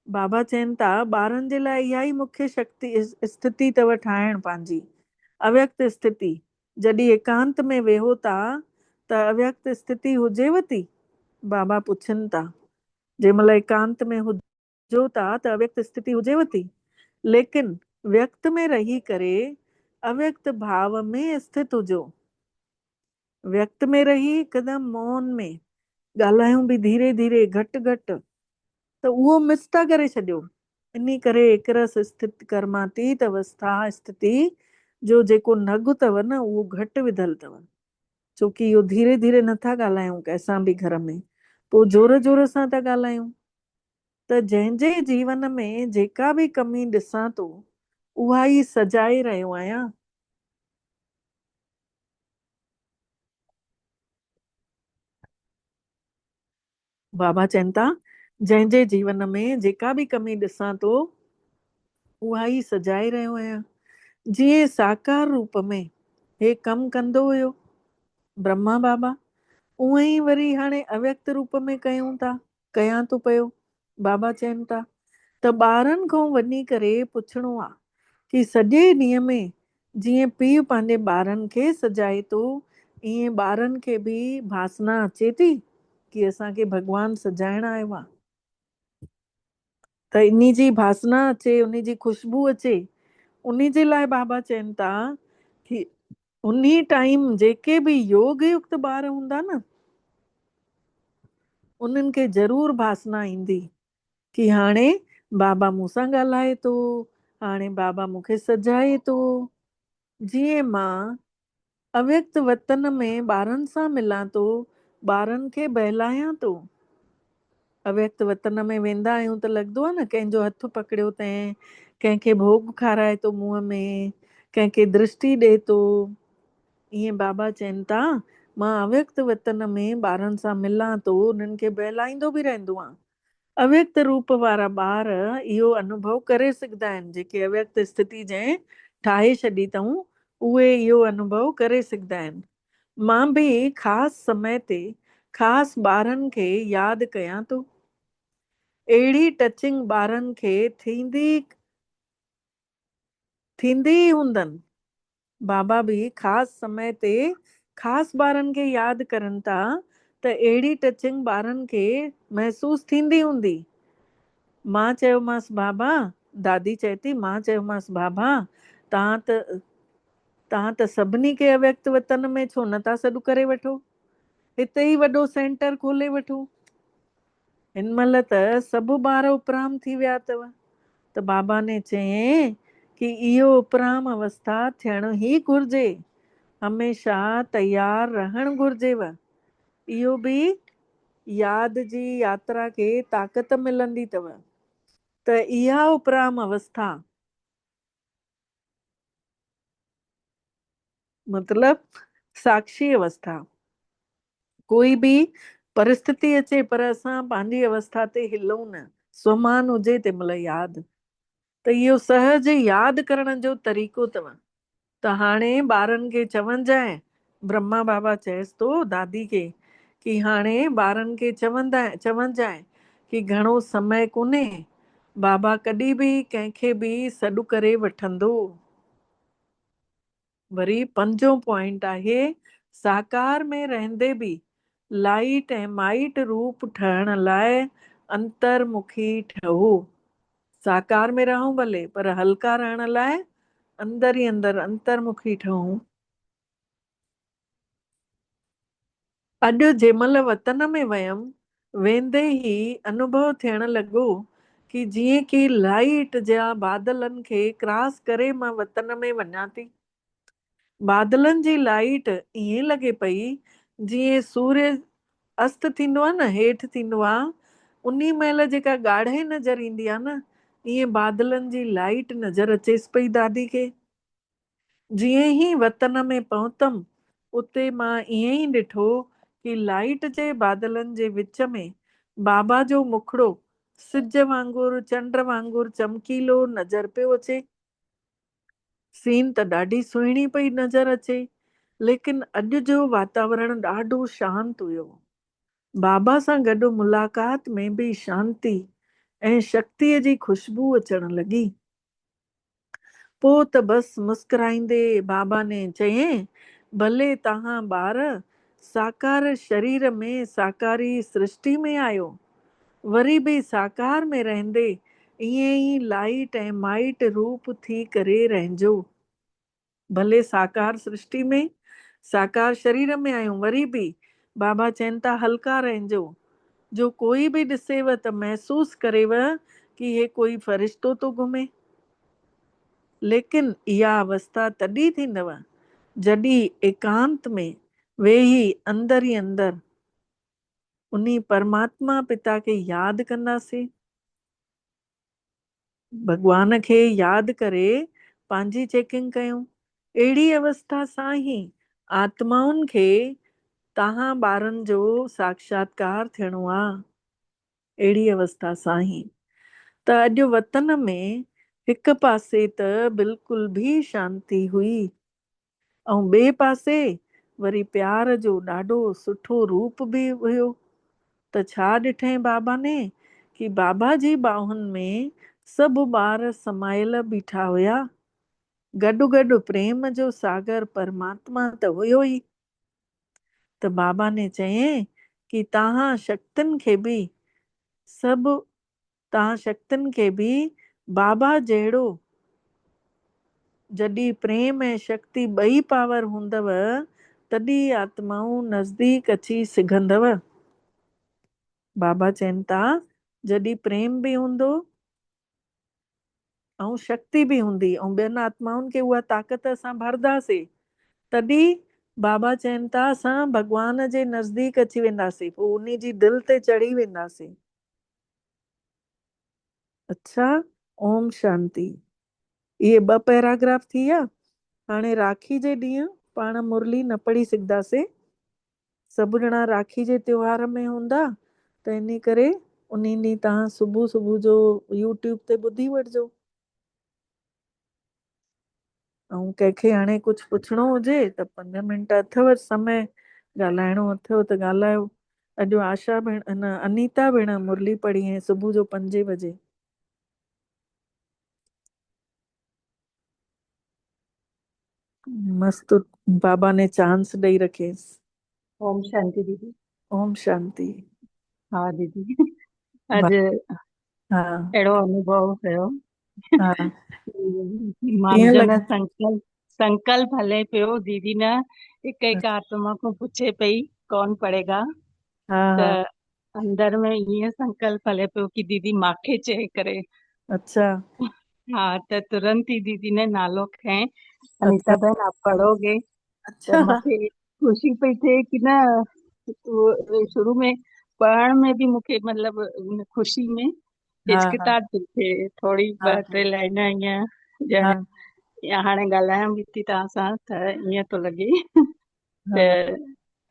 बाबा चवनि था, ॿारनि जे लाइ इहा ई मुख्य स्थिति अथव ठाहिण पंहिंजी अव्यक्त स्थिति। जॾहिं एकांत में वेहो था त अव्यक्त स्थिति हुजेव थी? बाबा पुछनि था, जंहिंमहिल एकांत में हुजो था त अव्यक्त स्थिति हुजेव थी? लेकिन व्यक्त में रही करे अव्यक्त भाव में स्थित हुजो। व्यक्त में रही हिकदमि मौन में ॻाल्हायूं बि धीरे धीरे, घटि घटि, त उहो मिस था करे छॾियो। इन करे एकरस स्थित कर्मातीत अवस्था स्थिति जो जेको नग अथव न, उहो घटि विधल अथव। छोकी इहो धीरे धीरे नथा ॻाल्हायूं कंहिंसां बि घर में, पोइ जोर जोर सां था ॻाल्हायूं। त जंहिंजे जीवन में जेका बि कमी ॾिसां थो, उहा ई सजाए रहियो आहियां। बाबा चवनि था, जंहिंजे जीवन में जेका बि कमी ॾिसां थो, उहा ई सजाए रहियो आहियां। जीअं साकार रूप में हे कमु कंदो हुयो ब्रह्मा बाबा, उअं ई वरी हाणे अव्यक्त रूप में कयां थो पियो। बाबा चवनि था, त ॿारनि खां वञी करे पुछणो आहे कि सॼे ॾींहं में जीअं पीउ पंहिंजे ॿारनि खे सजाए थो, ईअं ॿारनि खे बि भासना अचे थी कि असांखे भॻवानु सजाइण आयो आहे। त इन जी भासना अचे, उन जी ख़ुशबू अचे, उन जे लाइ बाबा चवनि था कि उन्ही टाइम जेके बि योग युक्त ॿार हूंदा न, उन्हनि खे ज़रूर भासना ईंदी कि हाणे बाबा मूंसां ॻाल्हाए थो, हाणे बाबा मूंखे सजाए थो। जीअं मां अव्यक्त वतन में ॿारनि सां मिलां थो, ॿारनि खे बहलायां थो। अव्यक्त वतन में वेंदा आहियूं त लॻंदो आहे न, कंहिंजो हथु पकड़ियो अथईं, कंहिंखे भोग खाराए थो मुंहं में, कंहिंखे दृष्टि ॾिए थो। ईअं बाबा चवनि था, मां अव्यक्त वतन में ॿारनि सां मिलां थो, उन्हनि खे बहलाईंदो बि रहंदो आहियां। अव्यक्त रूप वारा ॿार इहो अनुभव करे सघंदा आहिनि। जेके अव्यक्त स्थिति जंहिं ठाहे छॾी अथऊं, उहे इहो अनुभव करे सघंदा आहिनि। मां बि ख़ासि समय ते ख़ासि ॿारनि खे यादि कयां थो। अहिड़ी टचिंग ॿारनि खे थींदी ई हूंदनि। बाबा बि ख़ासि समय ते ख़ासि ॿारनि खे यादि करनि था, त अहिड़ी टचिंग ॿारनि खे महसूस थींदी हूंदी। मां चयोमांसि बाबा, दादी चए थी, मां चयोमांसि बाबा तव्हां त सभिनी खे अव्यक्त वतन में छो नथा सॾु करे वठो, हिते ई वॾो सेंटर खोले वठो। हिन महिल त सभु ॿार उपराम थी विया अथव। त बाबा ने चयईं कि इहो उपराम अवस्था थियण ई घुर्जे, हमेशा तयार रहण घुर्जेव। इहो बि याद जी यात्रा खे ताक़त मिलंदी अथव। त इहा उपराम अवस्था मतलब साक्षी अवस्था। कोई भी परिस्थिति अचे पर असां पंहिंजी अवस्था ते हिलूं न, स्वमान हुजे तंहिं महिल यादि। त इहो सहज यादि करण जो तरीक़ो अथव। त हाणे ॿारनि खे चवंजांइ, ब्रह्मा बाबा चएसि थो दादी खे कि हाणे ॿारनि खे चवंजांइ कि घणो समय कोन्हे, बाबा कॾहिं बि कंहिंखे बि सॾु करे वठंदो। वरी 5 पॉइंट आहे, साकार में रहंदे बि लाइट ऐं माइट रूप ठहण लाइ अंतर्मुखी ठहो। साकार में रहूं भले पर हल्का रहण लाइ अंदर ई अंदर अंतर्मुखी ठहूं। अॼु जंहिंमहिल वतन में वयमि, वेंदे ई अनुभव थियण लॻो कि जीअं कि लाइट जा बादलनि खे क्रॉस करे मां वतन में वञा थी। बादलनि जी लाइट ईअं लॻे पई जीअं सूर्य अस्त थींदो आहे न, हेठि थींदो आहे, उन्ही महिल जेका ॻाढ़े नज़र ईंदी आहे न, ईअं बादलनि जी लाइट नज़र अचेसि पई दादी खे। जीअं ई वतन में पहुतमि, उते मां ईअं ई ॾिठो कि लाइट जे बादलनि जे विच में बाबा जो मुखड़ो सिज वांगुरु, चंड वांगुरु चमकीलो नज़र पियो अचे। सीन त ॾाढी सुहिणी पई नज़र अचे, लेकिन अॼु जो वातावरण ॾाढो शांत हुयो। बाबा सां गॾु मुलाक़ात में बि शांती ऐं शक्तिअ जी खुशबू अचण लॻी। पोइ त बसि मुस्कुराईंदे बाबा ने चयईं, भले तव्हां ॿार साकार शरीर में साकारी सृष्टि में आहियो, वरी बि साकार में रहंदे ईअं ई लाइट ऐं माइट रूप थी करे रहजो। भले साकार सृष्टि में, साकार शरीर में आहियूं, वरी बि बाबा चवनि था हल्का रहजो। जो कोई भी ॾिसेव त महसूस करेव कि हे कोई फरिश्तो तो घुमे। लेकिन इहा अवस्था तॾहिं थींदव जॾहिं एकांत में वेही अंदर ही अंदर उन्हीं परमात्मा पिता खे यादि कंदासीं, भगवान खे यादि करे पंहिंजी चेकिंग कयूं। अहिड़ी अवस्था सां ही आत्माउनि खे तव्हां ॿारनि जो साक्षात्कार थियणो आहे। अहिड़ी अवस्था सां ही त अॼु वतन में हिकु पासे त बिल्कुल भी शांती हुई ऐं ॿिए पासे वरी प्यार जो ॾाढो सुठो रूप भी हुयो। त छा ॾिठईं बाबा ने कि बाबा जी बाहुनि में सभु ॿार समायल बीठा हुया। गॾु गॾु प्रेम जो सागर परमात्मा त हुयो ई। त बाबा ने चयईं कि तव्हां शक्तियुनि खे बि बाबा जहिड़ो जॾहिं प्रेम ऐं शक्ति ॿई पावर हूंदव तॾहिं आत्माऊं नज़दीक अची सघंदव। बाबा चवनि था जॾहिं प्रेम भी हूंदो ऐं शक्ति भी हूंदी ऐं ॿियनि आत्माउनि खे उहा ताक़त असां भरदासीं, तॾहिं बाबा चवनि था असां भॻवान जे नज़दीक अची वेंदासीं, पोइ उन जी दिलि ते चढ़ी वेंदासीं। अच्छा, ओम शांति। इहे 2 पैराग्राफ थी विया। हाणे राखी जे ॾींहुं पाण मुरली न पढ़ी सघंदासीं, सभु ॼणा राखी जे त्योहार में हूंदा, त इन करे उन ॾींहुं तव्हां सुबुह सुबुह जो यूट्यूब ते ॿुधी वठिजो। ऐं कंहिंखे हाणे कुझु पुछिणो हुजे त 5 मिंट अथव समय, ॻाल्हाइणो अथव त ॻाल्हायो। अॼु आशा भेण अनीता भेण मुरली पढ़ी ऐं सुबुह जो 5 बजे। मस्त बाबा ने चांस ॾेई रखेसि। ओम शांति दीदी। ओम शांति। हाँ दीदी, वाह। अॼु हाँ अहिड़ो अनुभव कयो। हाँ। कीअं मुंहिंजो न लॻो? संकल्प हले पियो, दीदी न हिक हिक आत्मा को पुछे पई कौन पढ़ेगा, हाँ त हाँ। अंदर में ईअं संकल्प हले पियो कि दीदी मांखे चए करे। अच्छा हा, त तुरंत ही दीदी ने नालो खयईं, अच्छा अनीता बहन आप पढ़ोगे, त अच्छा। मूंखे खुशी पई थिए कि न शुरू में पढ़ण में बि मूंखे मतिलबु उन खुशी में हाँ हाँ हिचकिटाहट थी थिए, थोड़ी हाँ ॿ टे लाइन ईअं हाँ ॼण या हाणे ॻाल्हायां बि थी तव्हां सां त ईअं थो लॻे त हाँ।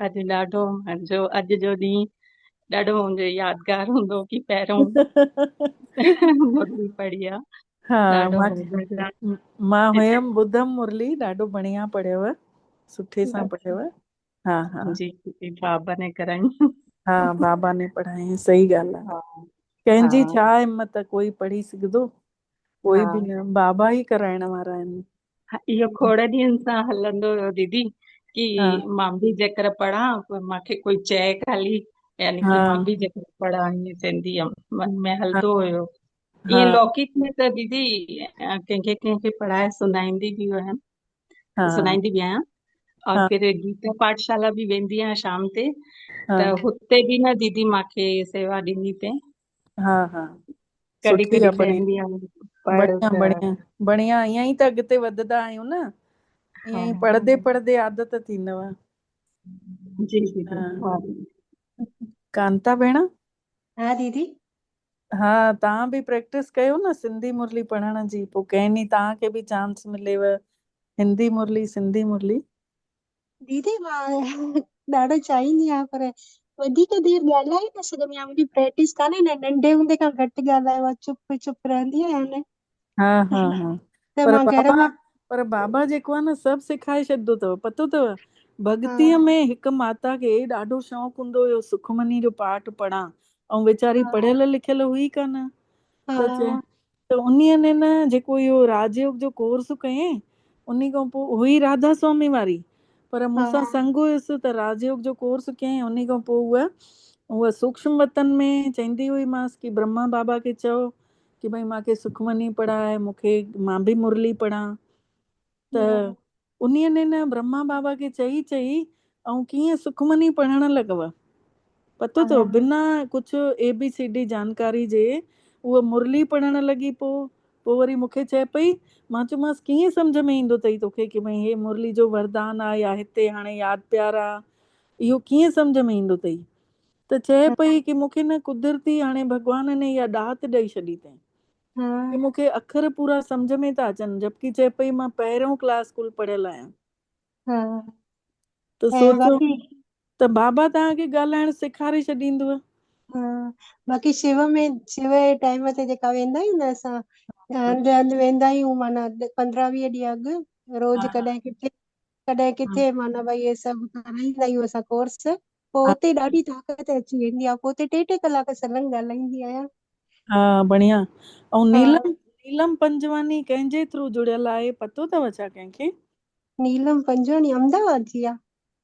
अॼु ॾाढो मुंहिंजो अॼु जो ॾींहुं ॾाढो मुंहिंजो यादगार हूंदो कि पहिरों मुरली पढ़ी आहे। हाँ ॾाढो मज़ो मां हुयमि ॿुधमि मुरली, ॾाढो बढ़िया पढ़ियव, सुठे सां पढ़ियव। हाँ हाँ जी जी, बाबा ने कराई। हाँ, बाबा ने पढ़ाई, सही ॻाल्हि आहे। हा कंहिंजी हा छा हिम्मत, कोई पढ़ी सघंदो, कोई हा बि न, बाबा ई कराइण वारा आहिनि। हा, इहो खोड़ ॾींहंनि सां हलंदो हुयो दीदी कि हाँ मां बि जेकर पढ़ां पर मूंखे कोई चए खाली, यानी कि मां हाँ बि जेकर पढ़ां ईअं चवंदी हुयमि, मन में हाँ हलंदो हुयो। ईअं हाँ लौकिक में त दीदी कंहिंखे कंहिंखे पढ़ाए सुनाईंदी बि हुयमि, हाँ सुनाईंदी बि आहियां, और हाँ फिर गीता पाठशाला बि वेंदी आहियां शाम ते, त हाँ हुते बि न दीदी मूंखे सेवा ॾिनी अथई। हाँ हाँ। कॾहिं सुठी कॾहिं आहे, बढ़िया चवंदी आहे पढ़ बढ़िया त बढ़िया बढ़िया। ईअं ई त अॻिते वधंदा आहियूं न, हा ईअं ई पढ़ंदे पढ़ंदे आदत थींदव। जी दीदी हाँ। हा कांता भेण, हाँ दीदी। हा तव्हां बि प्रैक्टिस कयो न सिंधी मुरली पढ़ण जी, पोइ कंहिं ॾींहुं तव्हांखे बि चांस मिलेव हिंदी मुरली सिंधी मुरली। दीदी मां ॾाढो चाहींदी आहियां पर वधीक देरि ॻाल्हाए न सघंदी आहियां, मुंहिंजी प्रैक्टिस कान्हे न, नंढे हूंदे खां घटि ॻाल्हायो आहे, चुप चुप रहंदी आहियां न। हाँ हाँ हाँ। त पर मां घर बाबा में पर बाबा जेको आहे न सभु सेखारे छॾींदो अथव, पतो अथव। हा भक्तीअ में हिकु माता खे ॾाढो शौक़ु हूंदो हुयो सुखमनी जो पाठ पढ़ां, ऐं वेचारी हा पढ़ियल लिखियल हुई कान, त चए हा त उन्हीअ ने न जेको इहो राजयोग जो कोर्स कयईं, उन्ही खां पोइ हुई राधा स्वामी वारी, पर मूंसां हा संग हुयसि त राजयोग जो कोर्स कयईं। उन्ही खां पोइ उहा सूक्ष्म वतन में चवंदी हुई मांसि कि ब्रह्मा बाबा खे चओ कि भई मूंखे सुखमनी पढ़ाए, मूंखे मां बि मुरली पढ़ां। त उन्हीअ ने न ब्रह्मा बाबा खे चई चई ऐं कीअं सुखमनी पढ़ण लॻव, पतो अथव, हा बिना कुझु ABCD जानकारी जे उहा मुरली पढ़ण लॻी। पोइ वरी मूंखे चए पई, मां चयोमांसि कीअं सम्झ में ईंदो अथई तोखे कि भई हे मुरली जो वरदान आहे या हिते हाणे यादि प्यार आहे, इहो कीअं सम्झ में ईंदो अथई। त चए पई कि मूंखे न कुदरती हाणे भॻवान ने इहा ॾात ॾेई छॾी अथई कि हा मूंखे अखर पूरा सम्झ में था अचनि, जबकि चए पई मां पहिरियों क्लास स्कूल पढ़ियल आहियां। हा त ऐं सोचो बाक़ी त बाबा तव्हांखे ॻाल्हाइण सेखारे छॾींदव। हा बाक़ी शिव में, शिव जे टाइम ते जेका वेंदा आहियूं न असां, हंधि हंधि वेंदा आहियूं, माना 15-20 ॾींहं अॻु रोज़, हा कॾहिं किथे, माना भई इहे सभु कराईंदा आहियूं असां कोर्स, पोइ हा हुते ॾाढी ताक़त अची वेंदी आहे, पोइ हुते 3-3 कलाक सलंग ॻाल्हाईंदी आहियां। हा बढ़िया। ऐं हा नीलम पंजवानी कंहिंजे थ्रू जुड़ियल आहे, पतो अथव छा कंहिंखे? नीलम पंजवानी अहमदाबाद जी आहे।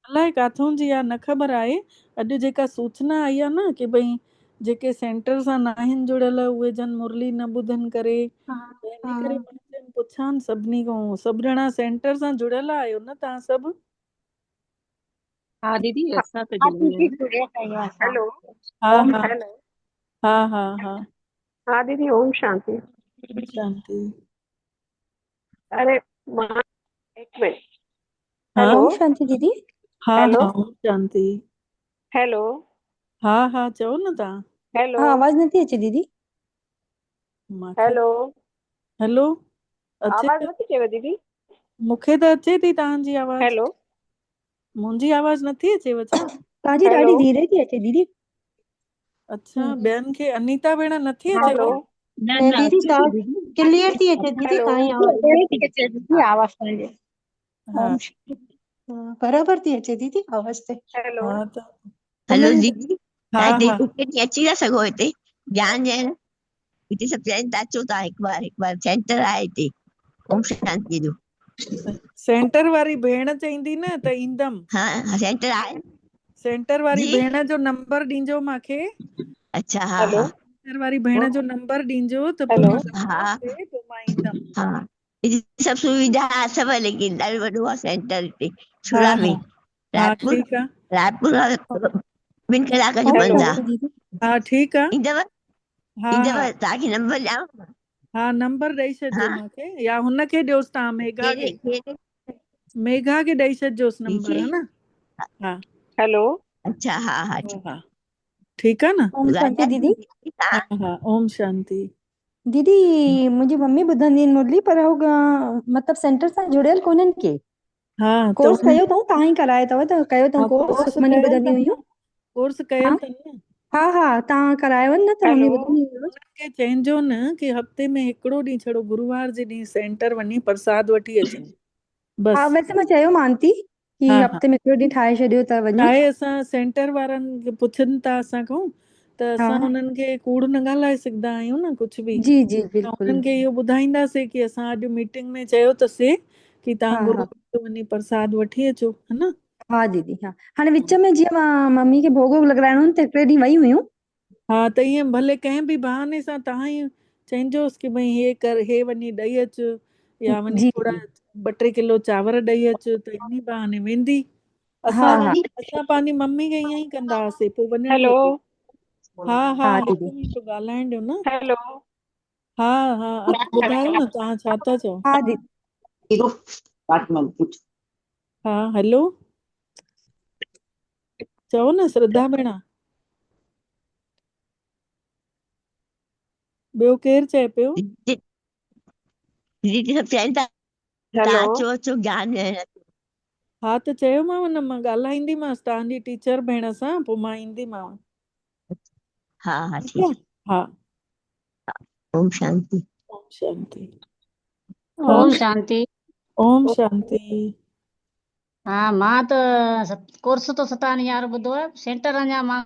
अलाए काथों जी आहे, न ख़बर आहे। अॼु जेका सूचना आई आहे न कि भई जेके सेंटर सां न आहिनि जुड़ियल उहे जन मुरली न ॿुधनि करे, हा त इन हा करे मां चयमि पुछां सभिनी खां, सभु ॼणा सेंटर सां जुड़ियल आहियो न तव्हां सभु? हा दीदी असां त हा जुड़ी दीदी आहियूं। जुड़ियल आहियूं असां। हेलो। हा ओम हा हेलो। हा हा हा। हाँ दीदी, ओम शांति। शांति। अरे मां, एक मिनट। हा हेलो। ओम शांति दीदी। हा हेलो। हा ओम शांति। हेलो। हा हा चओ न तव्हां। हेलो। हाँ आवाज नथी अचे दीदी। मूंखे हेलो। हेलो अचे आवाज नथी अचेव दीदी? मूंखे त अचे थी तव्हांजी आवाज़। हेलो। मुंहिंजी आवाज़ नथी अचेव छा? तव्हांजी हेलो। ॾाढी धीरे थी अचे दीदी। अच्छा, ॿियनि खे, अनीता भेण नथी हा अचेव? हेलो। न न न दीदी, अचे थी तव्हां दीदी। क्लियर थी अचे दीदी, हेलो। तव्हांजी आवाज धीरे थी अचे दीदी, आवाज तव्हांजी। हा ओम शांति। हाँ, बराबर थी अचे दीदी आवाज ते। हेलो। हा त हेलो उन्हनि दीदी, हा तव्हां हा हिते ॾींहुं अची था सघो हिते ज्ञान ॾियण? हिते सभु चवनि था अचो तव्हां हिकु बार सेंटर आहे हिते ओम शांति जो। सेंटर वारी भेण चईंदी न त ईंदमि। हाँ सेंटर आहे। सेंटर वारी जी भेण जो नंबर ॾिजो मूंखे। अच्छा हाँ हेलो हाँ सेंटर वारी भेण जो नंबर ॾिजो त पोइ हेलो मां हाँ ॻाल्हाए पोइ मां ईंदमि। हाँ हिते सभु सुविधा सभु आहे लेकिन ॾाढो वॾो आहे सेंटर हिते हा छुरा में हा हा रायपुर ठीकु आहे। रायपुर खां 2 कलाक जो ओम हेलो पंधु शांति आहे दीदी। हा ठीकु आहे। ईंदव हा ईंदव हा तव्हांखे नंबर ॾियांव हा नंबर ॾेई छॾिजो हाँ मूंखे या हुनखे ॾियोसि तव्हां मेघा कहिड़े खे। कहिड़े मेघा खे ॾेई छॾिजोसि नंबर रीचे है न। हा हेलो अच्छा हाँ हाँ हा हा ठीकु आहे न। ओम शांति दीदी। हा हा ओम शांति। दीदी मुंहिंजी मम्मी ॿुधंदी आहिनि मुरली पर हू मतिलबु सेंटर सां जुड़ियल कोन्हनि के हा त कोर्स कयो अथऊं तव्हां ई करायो अथव त कयो अथऊं हा कोर्स कोर्स सुखमनी कयल ॿुधंदी अथनि हुयूं। न। कोर्स हा कयल अथनि न। हा हा तव्हां करायो न त मम्मी हेलो ॿुधंदी हुई रोज़। उन्हनि खे चइजो न कि हफ़्ते में हिकिड़ो ॾींहुं छड़ो गुरुवार जे ॾींहुं सेंटर वञी प्रसाद वठी अचनि हा बसि। वैसे मां चयोमांन थी कि हा हा हफ़्ते में हिकिड़ो ॾींहुं ठाहे छॾियो त वञो। छाहे असां सेंटर वारनि खे पुछनि था असां खां त हा असां उन्हनि खे कूड़ न ॻाल्हाए सघंदा आहियूं न कुझु बि। जी जी त बिल्कुलु। उन्हनि खे इहो ॿुधाईंदासीं कि असां अॼु मीटिंग में चयो अथसीं कि हा तव्हां हा गुरुवार जो वञी प्रसाद वठी अचो है न। हा दीदी हा हाणे विच में जीअं मां मम्मी खे भोग वोग लॻाइणो हो न त हिकिड़े ॾींहुं वई हुयूं। हा त ईअं भले कंहिं बि बहाने सां तव्हां ई चइजोसि कि भई हे कर हे वञी ॾेई अचु या वञी जी थोरा जी 2-3 किलो चांवर ॾेई अचु त इन्ही बहाने वेंदी। हा असां हा असां पंहिंजी मम्मी खे ईअं ई कंदा हुआसीं पोइ वञणु हेलो लॻी। हा हा हा दीदी। 1 मिंट ॻाल्हाइण ॾियो न। हेलो हा हा ॿुधायो न तव्हां छा था चओ। हा दीदी। हा हेलो चओ न श्रद्धा भेण। ॿियो केरु चए पियो। दीदी दीदी सभु चइनि था हेलो तव्हां अचो अचो ज्ञान ॾियण। हा त चयोमांव न मां ॻाल्हाईंदीमांसि तव्हांजी टीचर भेण सां पोइ मां ईंदीमांव। हाँ हाँ ठीकु ठीक आहे। हा है ओम शांति। ओम शांति। ओम शांति। ओम शांति। हा मां त कोर्स तो 7 ॾींहं वारो ॿुधो आहे सेंटर अञा मां